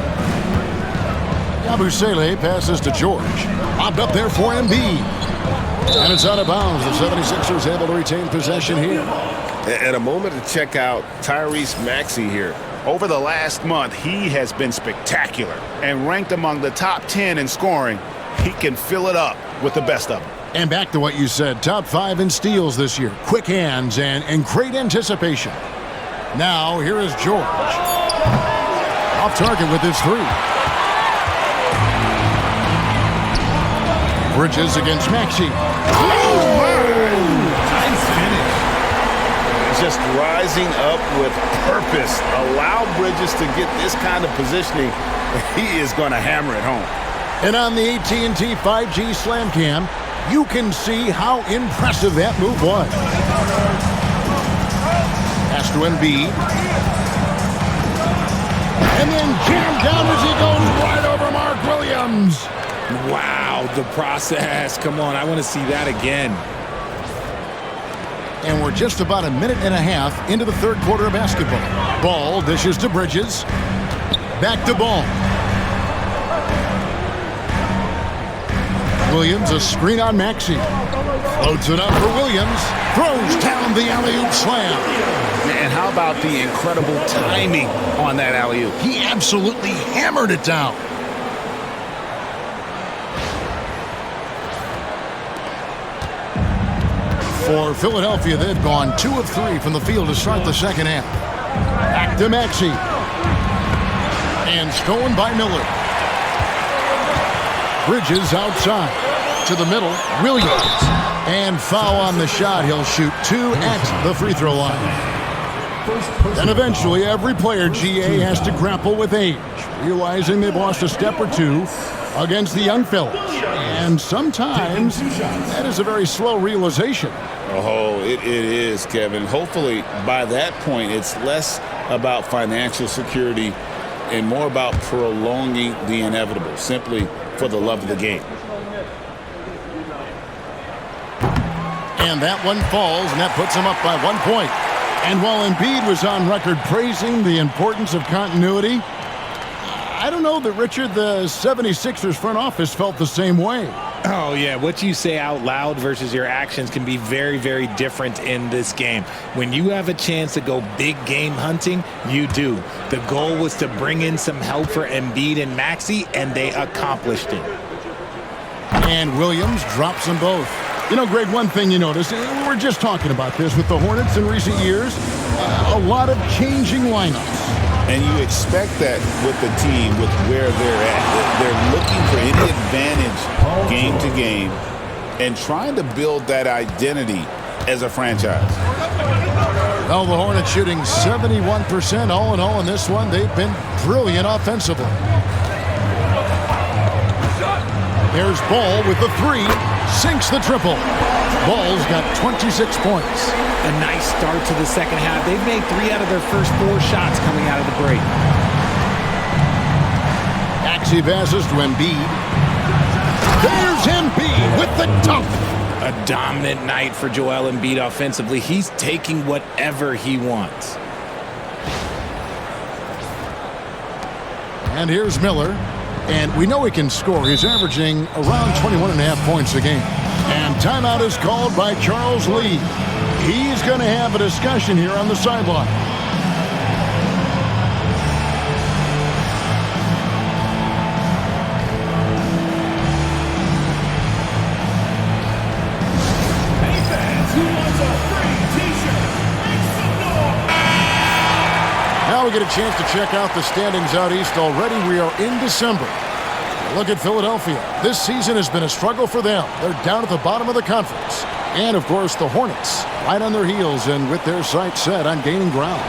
Yabusele passes to George. Lobbed up there for Embiid. And it's out of bounds. The 76ers able to retain possession here. And a moment to check out Tyrese Maxey here. Over the last month, he has been spectacular and ranked among the top 10 in scoring. He can fill it up with the best of them. And back to what you said, top 5 in steals this year. Quick hands and great anticipation. Now, here is George. Off target with his 3. Bridges against Maxey. Oh, my! just rising up with purpose. Allow Bridges to get this kind of positioning. He is going to hammer it home. And on the AT&T 5G Slam Cam, you can see how impressive that move was. Pass to Embiid. And then jammed down as he goes right over Mark Williams. Wow, the process. Come on, I want to see that again. And we're just about a minute and a half into the third quarter of basketball. Ball dishes to Bridges. Back to Ball. Williams, a screen on Maxey. Floats it up for Williams. Throws down the alley-oop slam. And how about the incredible timing on that alley-oop? He absolutely hammered it down. For Philadelphia, they've gone 2 of 3 from the field to start the second half. Back to Maxey. And stolen by Miller. Bridges outside. To the middle, Williams. And foul on the shot. He'll shoot 2 at the free throw line. And eventually, every player, GA, has to grapple with age, realizing they've lost a step or 2 against the young fellas. And sometimes that is a very slow realization. Oh, it is, Kevin. Hopefully, by that point, it's less about financial security and more about prolonging the inevitable, simply for the love of the game. And that one falls, and that puts him up by 1 point. And while Embiid was on record praising the importance of continuity, I don't know that, Richard, the 76ers front office felt the same way. Oh, yeah. What you say out loud versus your actions can be very, very different in this game. When you have a chance to go big game hunting, you do. The goal was to bring in some help for Embiid and Maxey, and they accomplished it. And Williams drops them both. You know, Greg, one thing you notice, we were just talking about this with the Hornets in recent years, a lot of changing lineups. And you expect that with the team, with where they're at. They're looking for any advantage game to game and trying to build that identity as a franchise. Well, the Hornets shooting 71% all in all in this one. They've been brilliant offensively. There's Ball with the 3. Sinks the triple. Ball's got 26 points. A nice start to the second half. They've made 3 out of their first 4 shots coming out of the break. Maxey passes to Embiid. There's Embiid with the dunk. A dominant night for Joel Embiid offensively. He's taking whatever he wants. And here's Miller. And we know he can score. He's averaging around 21.5 points a game. And timeout is called by Charles Lee. He's going to have a discussion here on the sideline. Hey fans, who wants a free t-shirt? Make some noise! Now we get a chance to check out the standings out east already. We are in December. Look at Philadelphia. This season has been a struggle for them. They're down at the bottom of the conference. And, of course, the Hornets right on their heels and with their sights set on gaining ground.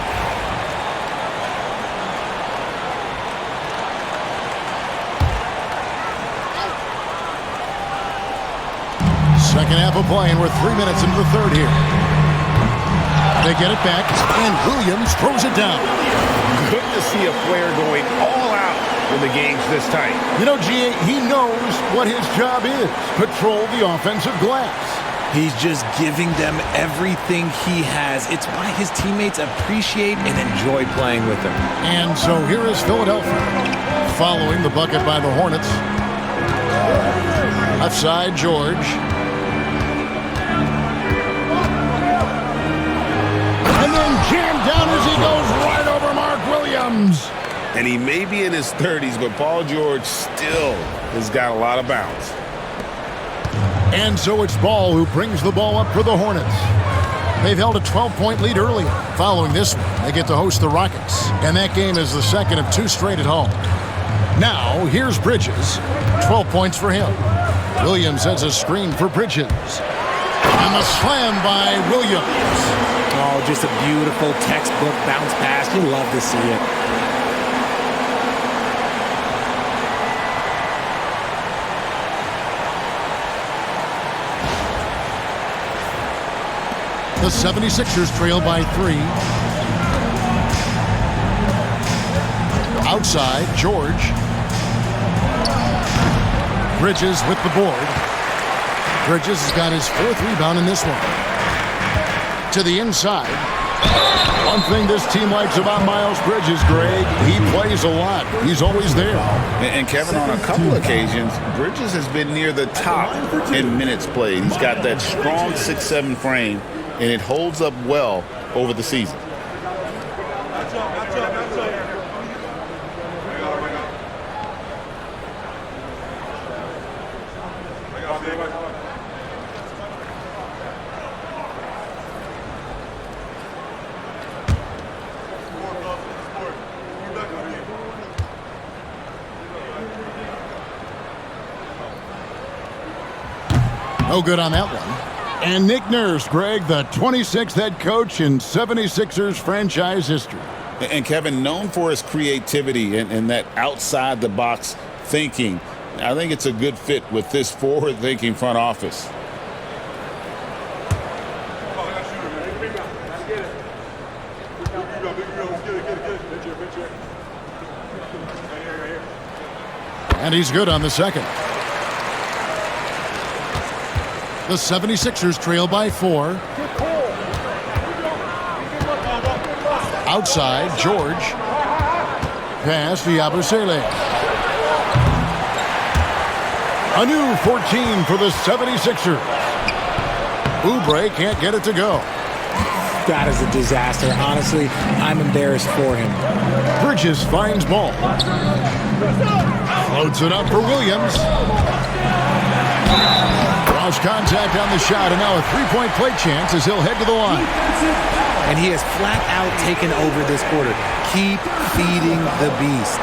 Second half of play, and we're 3 minutes into the third here. They get it back, and Williams throws it down. Good to see a player going all out when the game's this tight. You know, GA, he knows what his job is. Patrol the offensive glass. He's just giving them everything he has. It's why his teammates appreciate and enjoy playing with him. And so here is Philadelphia following the bucket by the Hornets. Left side, George. And then jammed down as he goes right over Mark Williams. And he may be in his 30s, but Paul George still has got a lot of bounce. And so it's Ball who brings the ball up for the Hornets. They've held a 12-point lead earlier. Following this one, they get to host the Rockets. And that game is the second of 2 straight at home. Now, here's Bridges. 12 points for him. Williams sets a screen for Bridges. And the slam by Williams. Oh, just a beautiful textbook bounce pass. You love to see it. The 76ers trail by 3. Outside, George. Bridges with the board. Bridges has got his 4th rebound in this one. To the inside. One thing this team likes about Miles Bridges, Greg, he plays a lot. He's always there. And Kevin, on a couple occasions, Bridges has been near the top in minutes played. He's got that strong 6'7" frame, and it holds up well over the season. No good on that one. And Nick Nurse, Greg, the 26th head coach in 76ers franchise history. And Kevin, known for his creativity and that outside-the-box thinking, I think it's a good fit with this forward-thinking front office. And he's good on the second. The 76ers trail by 4. Outside, George. Pass to Yabusele. A new 14 for the 76ers. Oubre can't get it to go. That is a disaster. Honestly, I'm embarrassed for him. Bridges finds ball. Floats it up for Williams. Lost contact on the shot, and now a three-point play chance as he'll head to the line. And he has flat out taken over this quarter. Keep feeding the beast.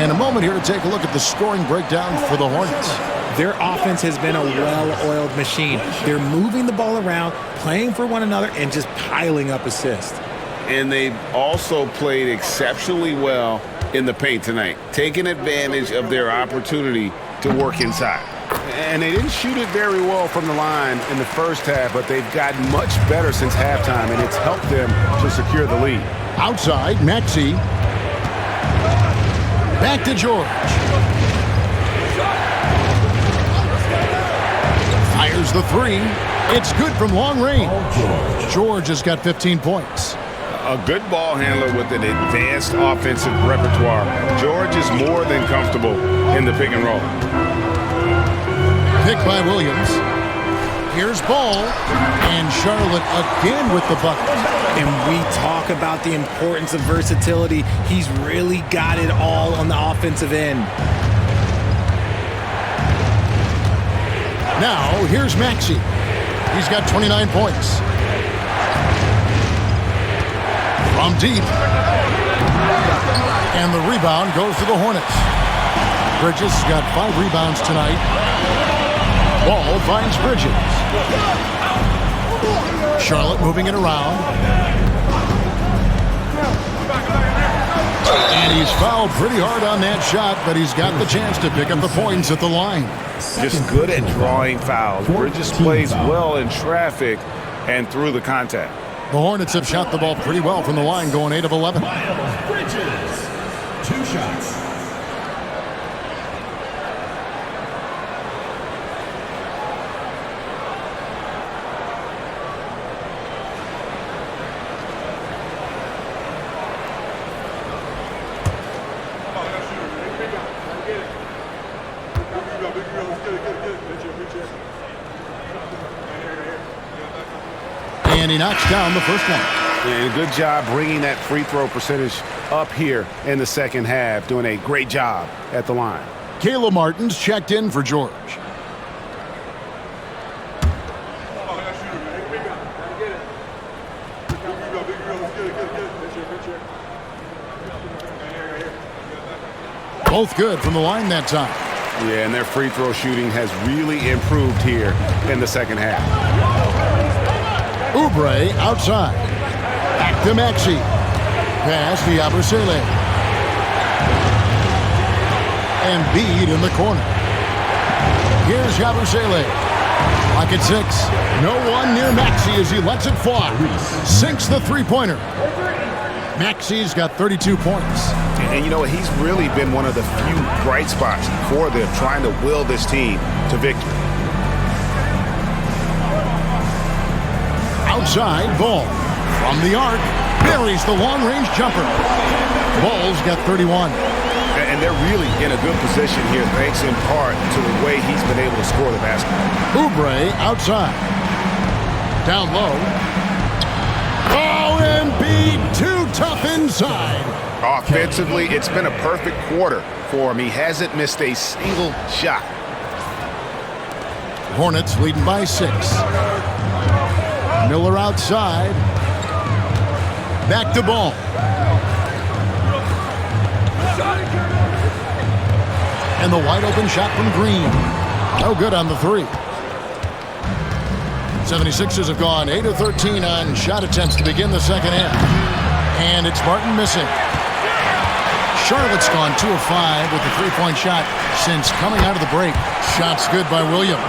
And a moment here to take a look at the scoring breakdown for the Hornets. Their offense has been a well-oiled machine. They're moving the ball around, playing for one another, and just piling up assists. And they've also played exceptionally well in the paint tonight, taking advantage of their opportunity to work inside. And they didn't shoot it very well from the line in the first half, but they've gotten much better since halftime, and it's helped them to secure the lead. Outside, Maxey. Back to George. Fires the 3. It's good from long range. George has got 15 points. A good ball handler with an advanced offensive repertoire. George is more than comfortable in the pick and roll. Pick by Williams. Here's Ball. And Charlotte again with the bucket. And we talk about the importance of versatility. He's really got it all on the offensive end. Now, here's Maxey. He's got 29 points. From deep. And the rebound goes to the Hornets. Bridges has got 5 rebounds tonight. Ball finds Bridges. Charlotte moving it around. And he's fouled pretty hard on that shot, but he's got the chance to pick up the points at the line. Just good at drawing fouls. Bridges plays well in traffic and through the contact. The Hornets have shot the ball pretty well from the line, going 8 of 11. Miles Bridges, 2 shots. And he knocks down the first one. And good job bringing that free throw percentage up here in the second half, doing a great job at the line. Kayla Martin's checked in for George. Both good from the line that time. Yeah, and their free throw shooting has really improved here in the second half. Oubre outside. Back to Maxey. Pass to Yabusele. Embiid in the corner. Here's Yabusele. Lock at 6. No one near Maxey as he lets it fly. Sinks the three-pointer. Maxey's got 32 points. And you know what? He's really been one of the few bright spots for them trying to will this team to victory. Outside, Ball. From the arc. Buries the long-range jumper. Ball's got 31. And they're really in a good position here, thanks in part to the way he's been able to score the basketball. Oubre outside. Down low. Oh, Embiid too tough inside. Offensively, it's been a perfect quarter for him. He hasn't missed a single shot. Hornets leading by 6. Miller outside. Back to Ball. And the wide open shot from Green. No good on the 3. 76ers have gone 8 of 13 on shot attempts to begin the second half. And it's Martin missing. Charlotte's gone 2 of 5 with the three-point shot since coming out of the break. Shots good by Williams.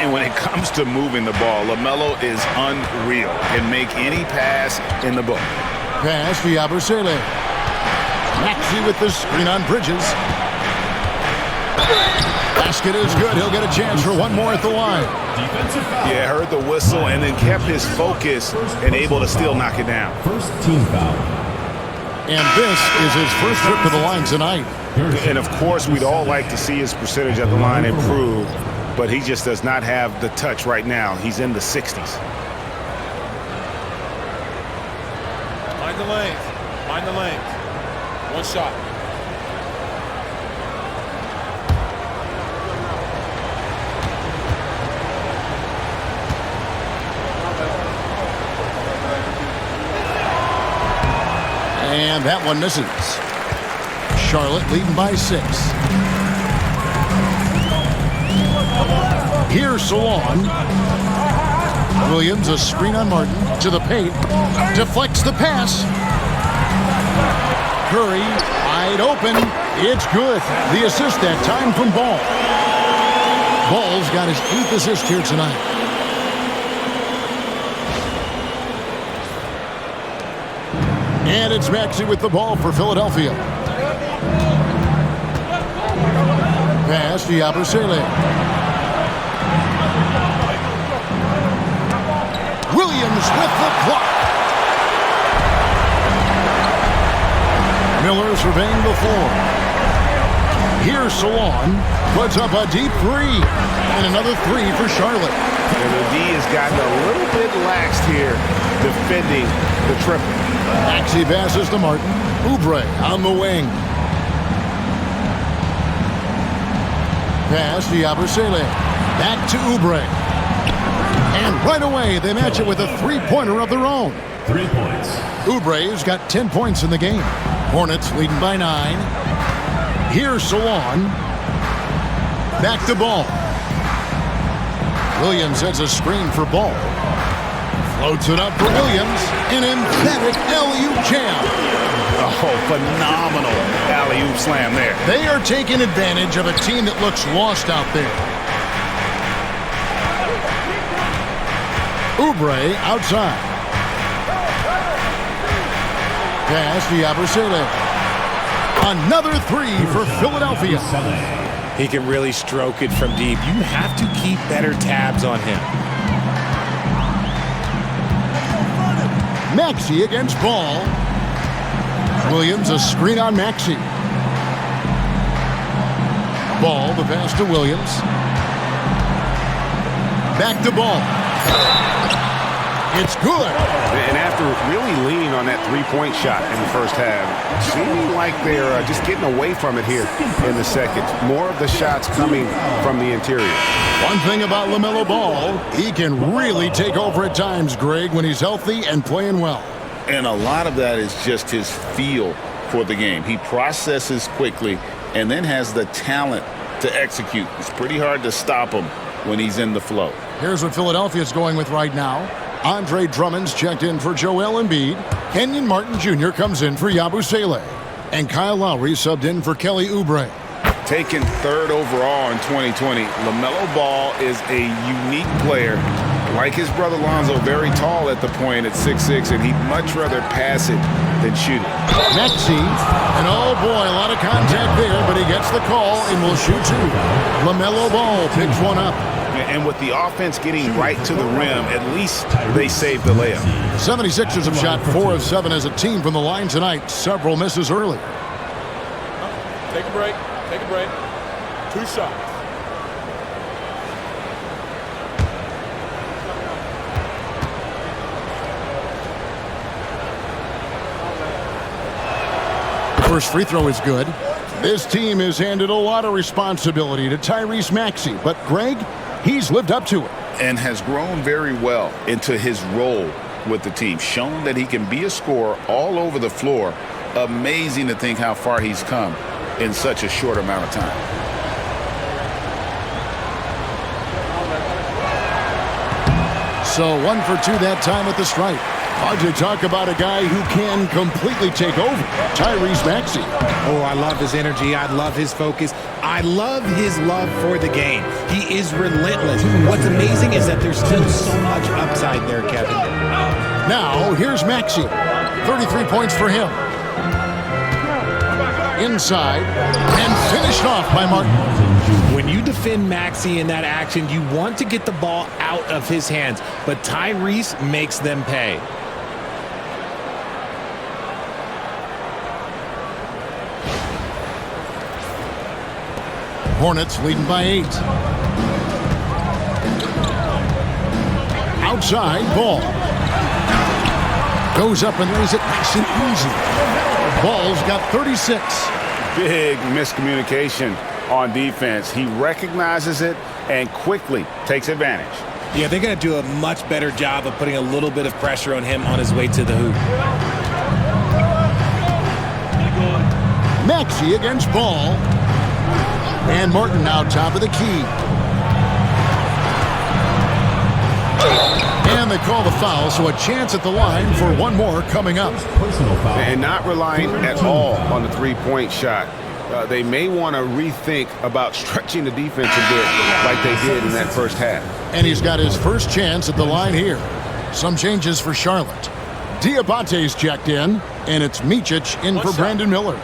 And when it comes to moving the ball, LaMelo is unreal. Can make any pass in the book. Pass to Yabusele. Maxey with the screen on Bridges. Basket is good. He'll get a chance for one more at the line. Yeah, heard the whistle and then kept his focus and able to still knock it down. First team foul. And this is his first trip to the line tonight. And of course, we'd all like to see his percentage at the line improve, but he just does not have the touch right now. He's in the 60s. Mind the lanes. Mind the lanes. One shot. And that one misses. Charlotte leading by 6. Here's Salon. Williams, a screen on Martin. To the paint. Deflects the pass. Curry, wide open. It's good. The assist that time from Ball. Ball's got his 8th assist here tonight. And it's Maxey with the ball for Philadelphia. Pass to Yabusele. Williams with the block. Miller surveying the floor. Here's Salon. Puts up a deep 3. And another 3 for Charlotte. And the D has gotten a little bit laxed here defending the triple. Maxey passes to Martin. Oubre on the wing. Pass to Yabusele. Back to Oubre. And right away, they match it with a three-pointer of their own. 3 points. Oubre's got 10 points in the game. Hornets leading by 9. Here's Salon. Back to Ball. Williams has a screen for Ball. Floats it up for Williams. An emphatic alley-oop jam. Oh, phenomenal alley-oop slam there. They are taking advantage of a team that looks lost out there. Oubre outside. Pass to Yabusele. Another 3 for Philadelphia. He can really stroke it from deep. You have to keep better tabs on him. Maxey against Ball. Williams a screen on Maxey. Ball, the pass to Williams. Back to Ball. It's good. And after really leaning on that three-point shot in the first half, seeming like they're just getting away from it here in the second. More of the shots coming from the interior. One thing about LaMelo Ball, he can really take over at times, Greg, when he's healthy and playing well. And a lot of that is just his feel for the game. He processes quickly and then has the talent to execute. It's pretty hard to stop him when he's in the flow. Here's what Philadelphia's going with right now. Andre Drummond's checked in for Joel Embiid. Kenyon Martin Jr. comes in for Yabusele. And Kyle Lowry subbed in for Kelly Oubre. Taken third overall in 2020, LaMelo Ball is a unique player. Like his brother Lonzo, very tall at the point at 6'6", and he'd much rather pass it than shoot it. Maxey, and oh boy, a lot of contact there, but he gets the call and will shoot two. LaMelo Ball picks one up. And with the offense getting right to the rim, at least they saved the layup. 76ers have shot 4 of 7 as a team from the line tonight. Several misses early. Take a break. Take a break. 2 shots. The first free throw is good. This team has handed a lot of responsibility to Tyrese Maxey, but Greg, he's lived up to it. And has grown very well into his role with the team. Shown that he can be a scorer all over the floor. Amazing to think how far he's come in such a short amount of time. So 1 for 2 that time at the stripe. Hard to talk about a guy who can completely take over. Tyrese Maxey. Oh, I love his energy. I love his focus. I love his love for the game. He is relentless. What's amazing is that there's still so much upside there, Kevin. Now, here's Maxey. 33 points for him. Inside, and finished off by Martin. When you defend Maxey in that action, you want to get the ball out of his hands, but Tyrese makes them pay. Hornets leading by 8. Outside, Ball. Goes up and lays it nice and easy. Ball's got 36. Big miscommunication on defense. He recognizes it and quickly takes advantage. Yeah, they're going to do a much better job of putting a little bit of pressure on him on his way to the hoop. Maxey against Ball. And Martin now top of the key. And they call the foul, so a chance at the line for one more coming up. And not relying at all on the three-point shot. They may want to rethink about stretching the defense a bit like they did in that first half. And he's got his first chance at the line here. Some changes for Charlotte. Diabate's checked in, and it's Micic in for Brandon Miller.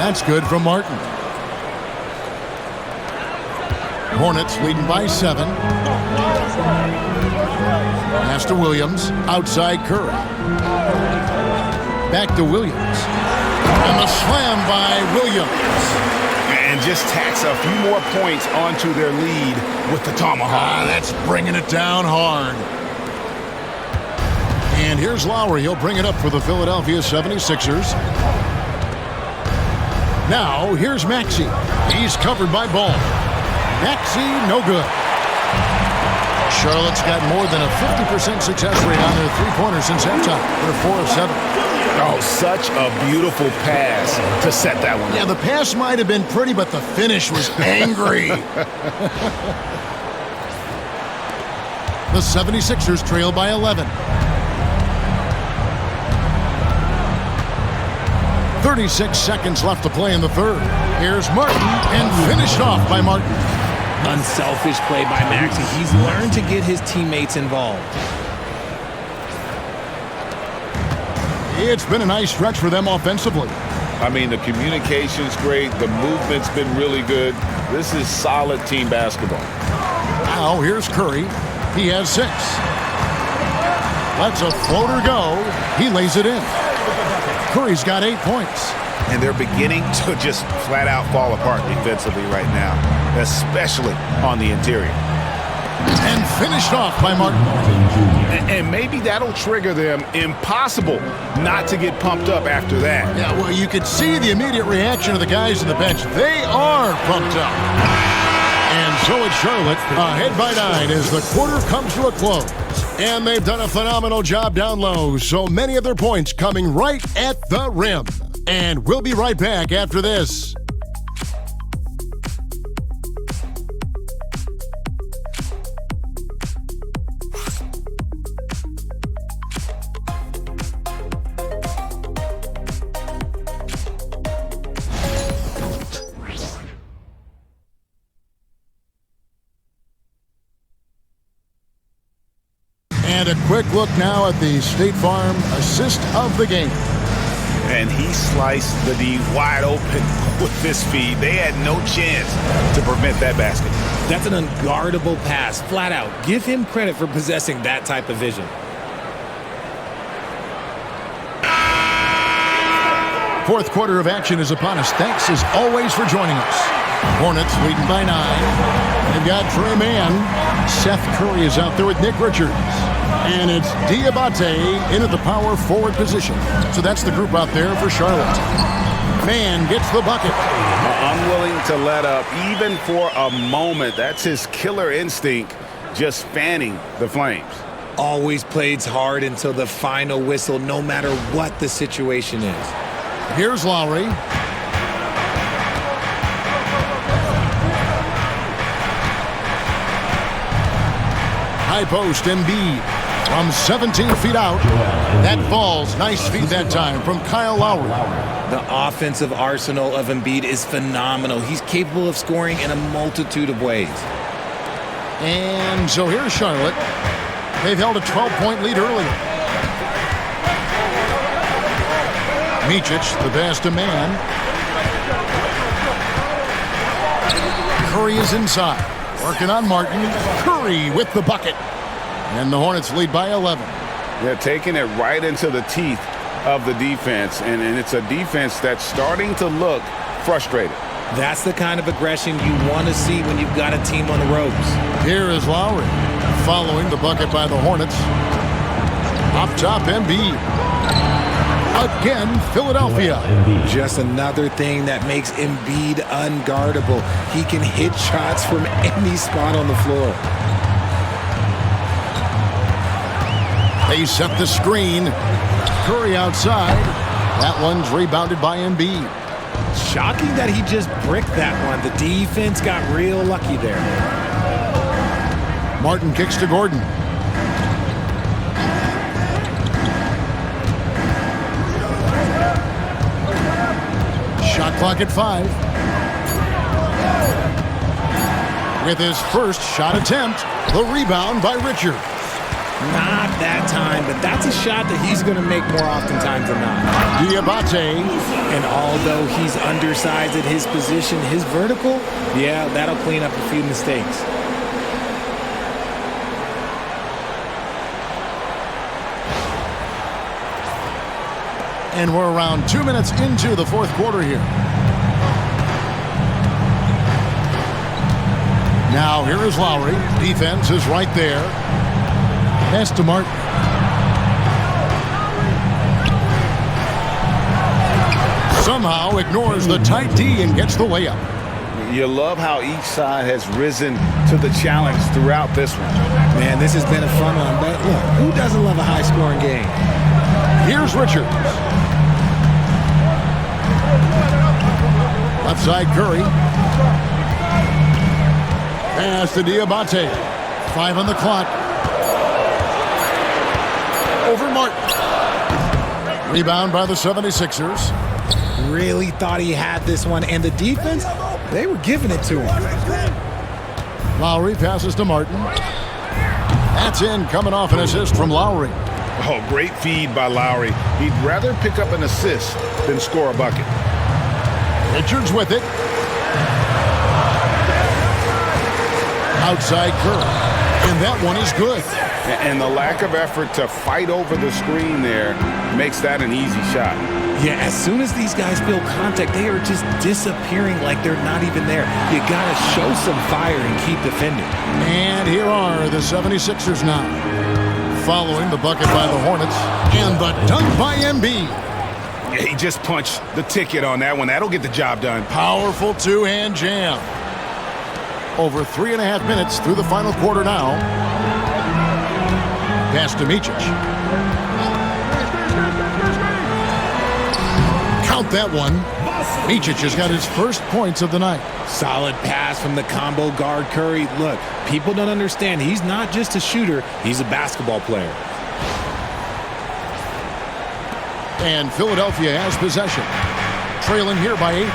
That's good from Martin. Hornets leading by 7. Pass to Williams. Outside Curry. Back to Williams. And the slam by Williams. And just tacks a few more points onto their lead with the tomahawk. That's bringing it down hard. And here's Lowry. He'll bring it up for the Philadelphia 76ers. Now, here's Maxey. He's covered by Ball. Maxey, no good. Charlotte's got more than a 50% success rate on their three-pointers since halftime. They're 4 of 7. Oh, such a beautiful pass to set that one. Yeah, the pass might have been pretty, but the finish was angry. The 76ers trail by 11. 36 seconds left to play in the third. Here's Martin, and finished off by Martin. Unselfish play by Maxey. He's learned to get his teammates involved. It's been a nice stretch for them offensively. I mean, the communication's great. The movement's been really good. This is solid team basketball. Now, here's Curry. He has 6. Lets a floater go. He lays it in. Curry's got 8 points. And they're beginning to just flat out fall apart defensively right now, especially on the interior. And finished off by Martin. And maybe that'll trigger them. Impossible not to get pumped up after that. Yeah, well, you could see the immediate reaction of the guys in the bench. They are pumped up. And So it's Charlotte ahead by 9 as the quarter comes to a close. And they've done a phenomenal job down low, so many of their points coming right at the rim. And we'll be right back after this. And a quick look now at the State Farm assist of the game. And he sliced the D wide open with this feed. They had no chance to prevent that basket. That's an unguardable pass, flat out. Give him credit for possessing that type of vision. Fourth quarter of action is upon us. Thanks as always for joining us. Hornets leading by 9. They've got Trey Mann. Seth Curry is out there with Nick Richards. And it's Diabate in at the power forward position. So that's the group out there for Charlotte. Mann gets the bucket. Unwilling to let up even for a moment. That's his killer instinct, just fanning the flames. Always plays hard until the final whistle, no matter what the situation is. Here's Lowry. High post, Embiid from 17 feet out. That falls. Nice feed that time from Kyle Lowry. The offensive arsenal of Embiid is phenomenal. He's capable of scoring in a multitude of ways. And so here's Charlotte. They've held a 12-point lead earlier. Micic, the pass to Mann. Curry is inside. Working on Martin. Curry with the bucket. And the Hornets lead by 11. They're taking it right into the teeth of the defense. And it's a defense that's starting to look frustrated. That's the kind of aggression you want to see when you've got a team on the ropes. Here is Lowry. Following the bucket by the Hornets. Up top, Embiid. Again, Philadelphia. Just another thing that makes Embiid unguardable. He can hit shots from any spot on the floor. They set the screen. Curry outside. That one's rebounded by Embiid. Shocking that he just bricked that one. The defense got real lucky there. Martin kicks to Gordon. Shot clock at 5. With his first shot attempt, the rebound by Richard. Not that time, but that's a shot that he's going to make more oftentimes than not. Diabate. And although he's undersized at his position, his vertical, yeah, that'll clean up a few mistakes. And we're around 2 minutes into the fourth quarter here. Now here is Lowry. Defense is right there. Pass to Martin. Somehow ignores the tight D and gets the layup. You love how each side has risen to the challenge throughout this one. Man, this has been a fun one, but look, who doesn't love a high-scoring game? Here's Richards. Left side Curry. Pass to Diabate. 5 on the clock. Over Martin. Rebound by the 76ers. Really thought he had this one, and the defense, they were giving it to him. Lowry passes to Martin. That's in, coming off an assist from Lowry. Oh, great feed by Lowry. He'd rather pick up an assist than score a bucket. Richards with it. Outside Curry. And that one is good. And the lack of effort to fight over the screen there makes that an easy shot. Yeah, as soon as these guys feel contact, they are just disappearing like they're not even there. You got to show some fire and keep defending. And here are the 76ers now. Following the bucket by the Hornets. And the dunk by Embiid. Yeah, he just punched the ticket on that one. That'll get the job done. Powerful two-hand jam. Over 3.5 minutes through the final quarter now. Pass to Micic. Count that one. Micic has got his first points of the night. Solid pass from the combo guard Curry. Look, people don't understand. He's not just a shooter. He's a basketball player. And Philadelphia has possession. Trailing here by 8.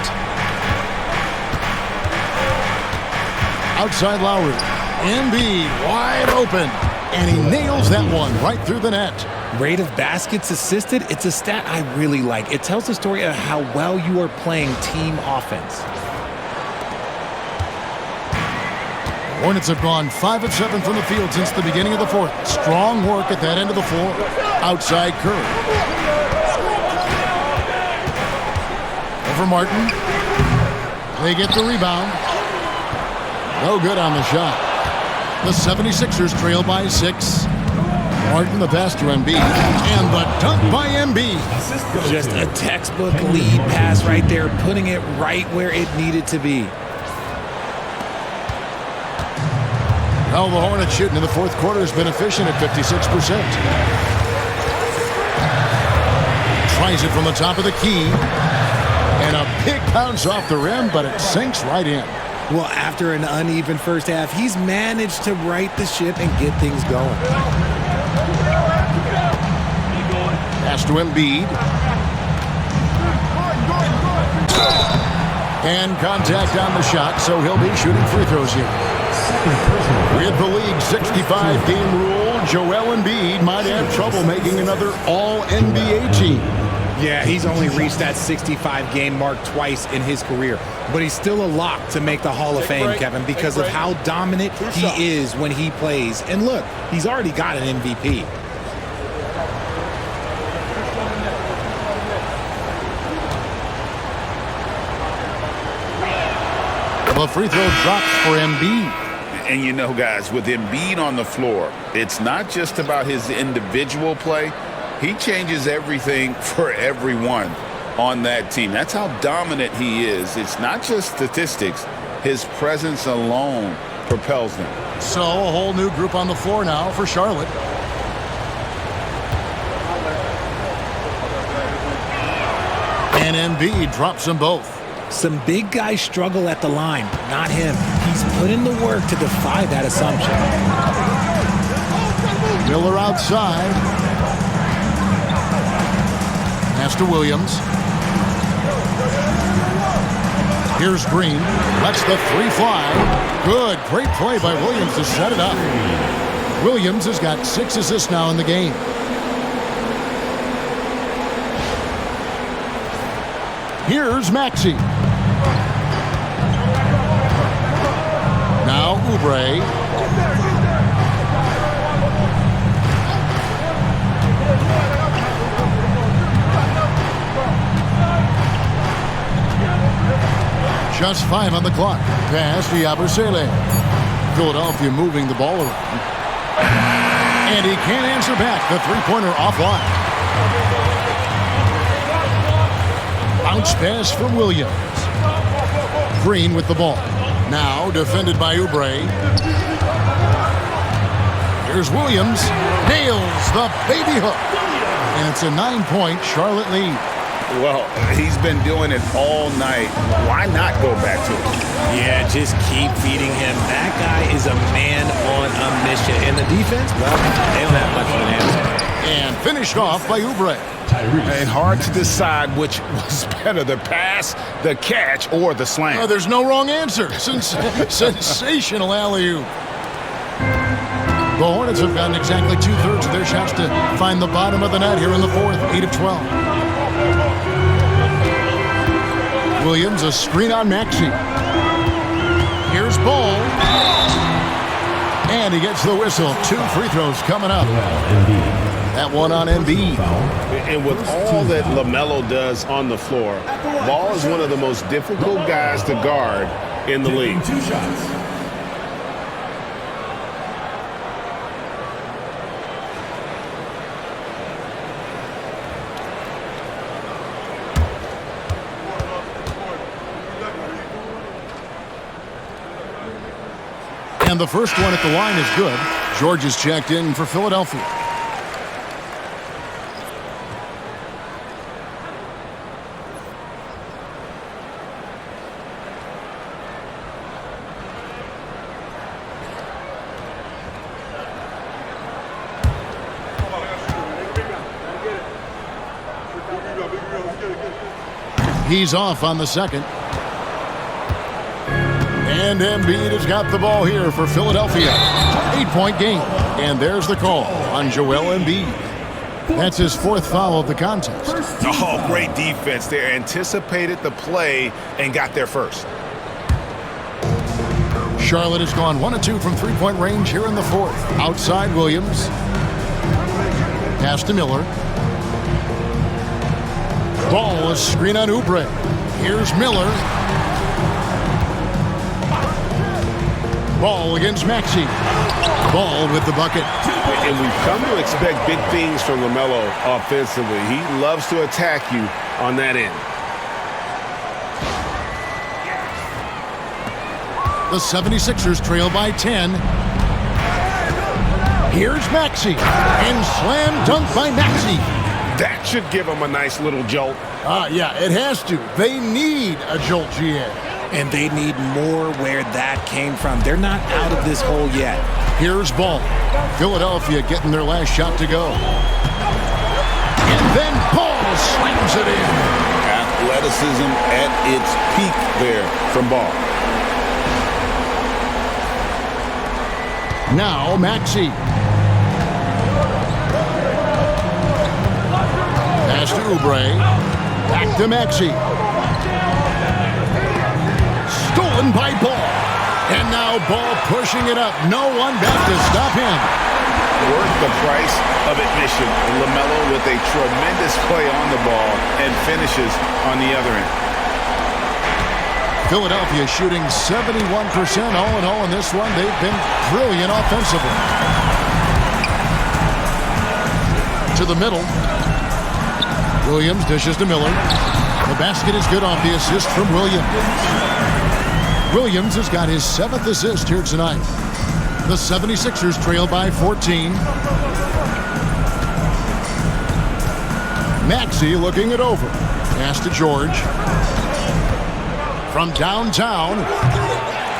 Outside Lowry. Embiid wide open. And he nails that one right through the net. Rate of baskets assisted, it's a stat I really like. It tells the story of how well you are playing team offense. Hornets have gone 5 of 7 from the field since the beginning of the fourth. Strong work at that end of the floor. Outside Curry. Over Martin. They get the rebound. No good on the shot. The 76ers trail by 6. Martin the pass to Embiid. And the dunk by Embiid. Just a textbook lead pass right there, putting it right where it needed to be. Well, the Hornets shooting in the fourth quarter has been efficient at 56%. Tries it from the top of the key. And a big bounce off the rim, but it sinks right in. Well, after an uneven first half, he's managed to right the ship and get things going. Pass to Embiid. And contact on the shot, so he'll be shooting free throws here. With the league's 65-game rule, Joel Embiid might have trouble making another All-NBA team. Yeah, he's only reached that 65-game mark twice in his career. But he's still a lock to make the Hall of Fame, Kevin, because of how dominant he is when he plays. And look, he's already got an MVP. The free throw drops for Embiid. And you know, guys, with Embiid on the floor, it's not just about his individual play. He changes everything for everyone on that team. That's how dominant he is. It's not just statistics. His presence alone propels them. So a whole new group on the floor now for Charlotte. And Embiid drops them both. Some big guys struggle at the line, not him. He's put in the work to defy that assumption. Miller outside. Pass to Williams. Here's Green. Lets the three fly. Good. Great play by Williams to set it up. Williams has got 6 assists now in the game. Here's Maxey. Now Oubre. Just 5 on the clock. Pass to Yabusele. Philadelphia moving the ball around. And he can't answer back. The three-pointer offline. Bounce pass from Williams. Green with the ball. Now defended by Oubre. Here's Williams. Nails the baby hook. And it's a 9-point Charlotte lead. Well, he's been doing it all night. Why not go back to it? Yeah, just keep feeding him. That guy is a man on a mission. And the defense, well, they don't have much of an answer. And finished off by Oubre. And hard to decide which was better, the pass, the catch, or the slam. Oh, there's no wrong answer. Sensational alley-oop. The Hornets have gotten exactly 2/3 of their shots to find the bottom of the net here in the fourth, 8 of 12. Williams, a screen on Maxey. Here's Ball. And he gets the whistle. 2 free throws coming up. That one on Embiid. And with all that LaMelo does on the floor, Ball is one of the most difficult guys to guard in the league. 2 shots. And the first one at the line is good. George is checked in for Philadelphia. He's off on the second. And Embiid has got the ball here for Philadelphia. 8-point game. And there's the call on Joel Embiid. That's his fourth foul of the contest. Oh, great defense there. Anticipated the play and got there first. Charlotte has gone 1 of 2 from three-point range here in the fourth. Outside Williams. Pass to Miller. Ball, a screen on Oubre. Here's Miller. Ball against Maxey. Ball with the bucket. And we've come to expect big things from LaMelo offensively. He loves to attack you on that end. The 76ers trail by 10. Here's Maxey. And slam dunk by Maxey. That should give him a nice little jolt. Yeah, it has to. They need a jolt, GA. And they need more where that came from. They're not out of this hole yet. Here's Ball. Philadelphia getting their last shot to go. And then Ball slams it in. Athleticism at its peak there from Ball. Now Maxey. Pass to Oubre. Back to Maxey. Stolen by Ball. And now Ball pushing it up. No one back to stop him. Worth the price of admission. LaMelo with a tremendous play on the ball and finishes on the other end. Philadelphia shooting 71% all in all in this one. They've been brilliant offensively. To the middle. Williams dishes to Miller. The basket is good off the assist from Williams. Williams has got his 7th assist here tonight. The 76ers trail by 14. Maxey looking it over. Pass to George. From downtown,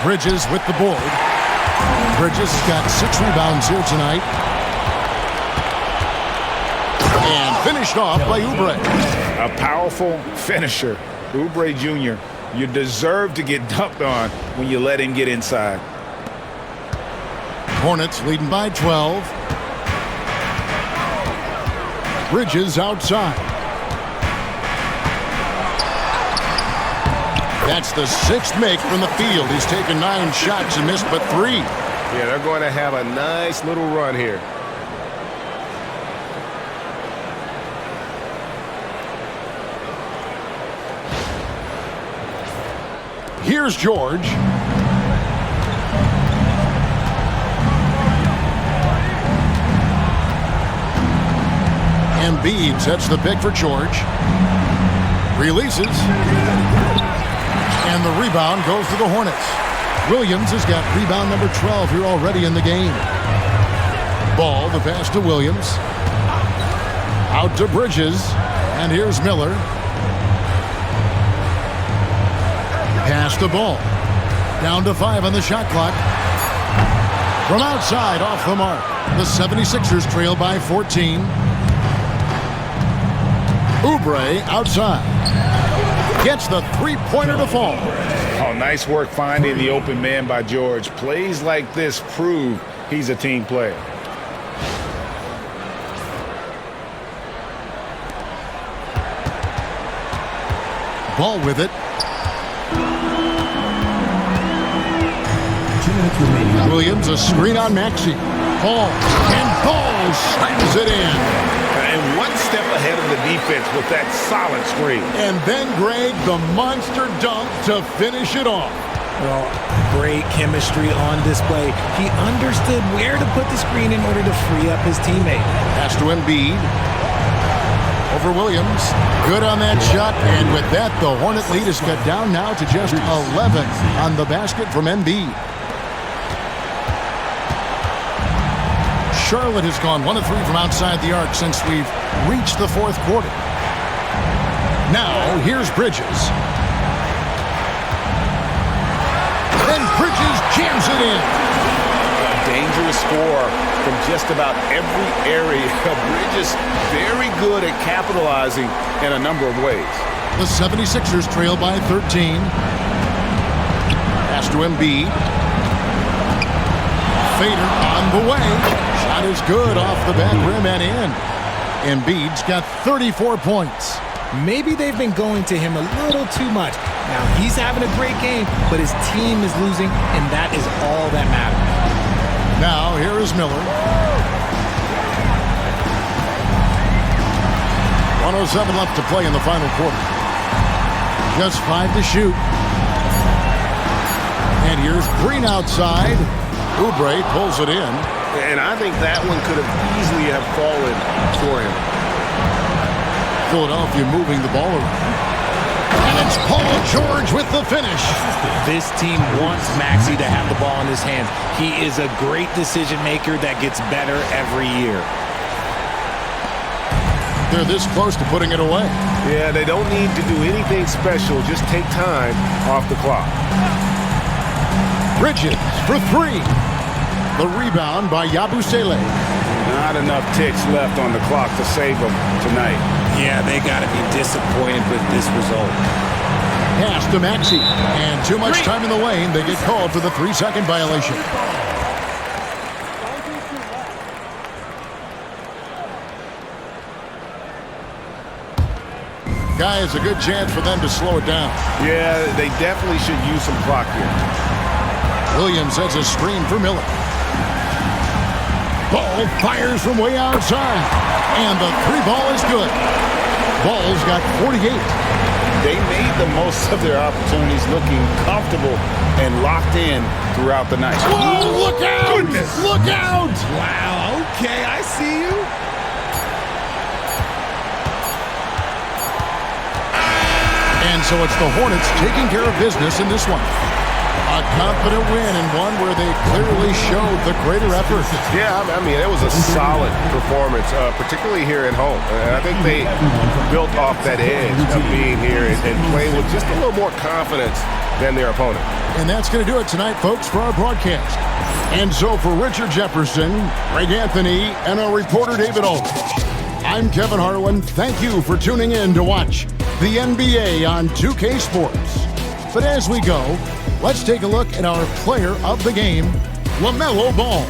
Bridges with the board. Bridges has got 6 rebounds here tonight. And finished off by Oubre. A powerful finisher. Oubre Jr., you deserve to get dunked on when you let him get inside. Hornets leading by 12. Bridges outside. That's the 6th make from the field. He's taken 9 shots and missed but 3. Yeah, they're going to have a nice little run here. Here's George. Embiid sets the pick for George. Releases. And the rebound goes to the Hornets. Williams has got rebound number 12 here already in the game. Ball, the pass to Williams. Out to Bridges. And here's Miller. Pass the Ball. Down to 5 on the shot clock. From outside, off the mark. The 76ers trail by 14. Oubre outside. Gets the three-pointer to fall. Oh, nice work finding the open man by George. Plays like this prove he's a team player. Ball with it. Williams, a screen on Maxey. Ball. And Ball slams it in. And one step ahead of the defense with that solid screen. And then Greg, the monster dunk to finish it off. Well, great chemistry on display. He understood where to put the screen in order to free up his teammate. Pass to Embiid. Over Williams. Good on that shot. And with that, the Hornet lead is cut down now to just 11 on the basket from Embiid. Charlotte has gone 1 of 3 from outside the arc since we've reached the fourth quarter. Now, here's Bridges. And Bridges jams it in. Dangerous score from just about every area. Bridges very good at capitalizing in a number of ways. The 76ers trail by 13. Pass to Embiid. Fader on the way. Shot is good off the back rim and in. Embiid's got 34 points. Maybe they've been going to him a little too much. Now, he's having a great game, but his team is losing, and that is all that matters. Now, here is Miller. 107 left to play in the final quarter. Just 5 to shoot. And here's Green outside. Oubre pulls it in. And I think that one could have easily have fallen for him. Philadelphia moving the ball around. And it's Paul George with the finish. This team wants Maxey to have the ball in his hands. He is a great decision maker that gets better every year. They're this close to putting it away. Yeah, they don't need to do anything special. Just take time off the clock. Bridges for 3. The rebound by Yabusele. Not enough ticks left on the clock to save them tonight. Yeah, they got to be disappointed with this result. Pass to Maxey. And too much time in the lane. They get called for the 3-second violation. Guys, a good chance for them to slow it down. Yeah, they definitely should use some clock here. Williams has a screen for Miller. Ball fires from way outside. And the 3 ball is good. Ball's got 48. They made the most of their opportunities, looking comfortable and locked in throughout the night. Whoa, look out! Goodness. Look out! Wow, okay, I see you. And so it's the Hornets taking care of business in this one. A confident win and one where they clearly showed the greater effort. Yeah, I mean, it was a solid performance, particularly here at home. And I think they built off that edge of being here and playing with just a little more confidence than their opponent. And that's going to do it tonight, folks, for our broadcast. And so for Richard Jefferson, Greg Anthony, and our reporter David Aldridge, I'm Kevin Harlan. Thank you for tuning in to watch the NBA on 2K Sports. But as we go, let's take a look at our player of the game, LaMelo Ball.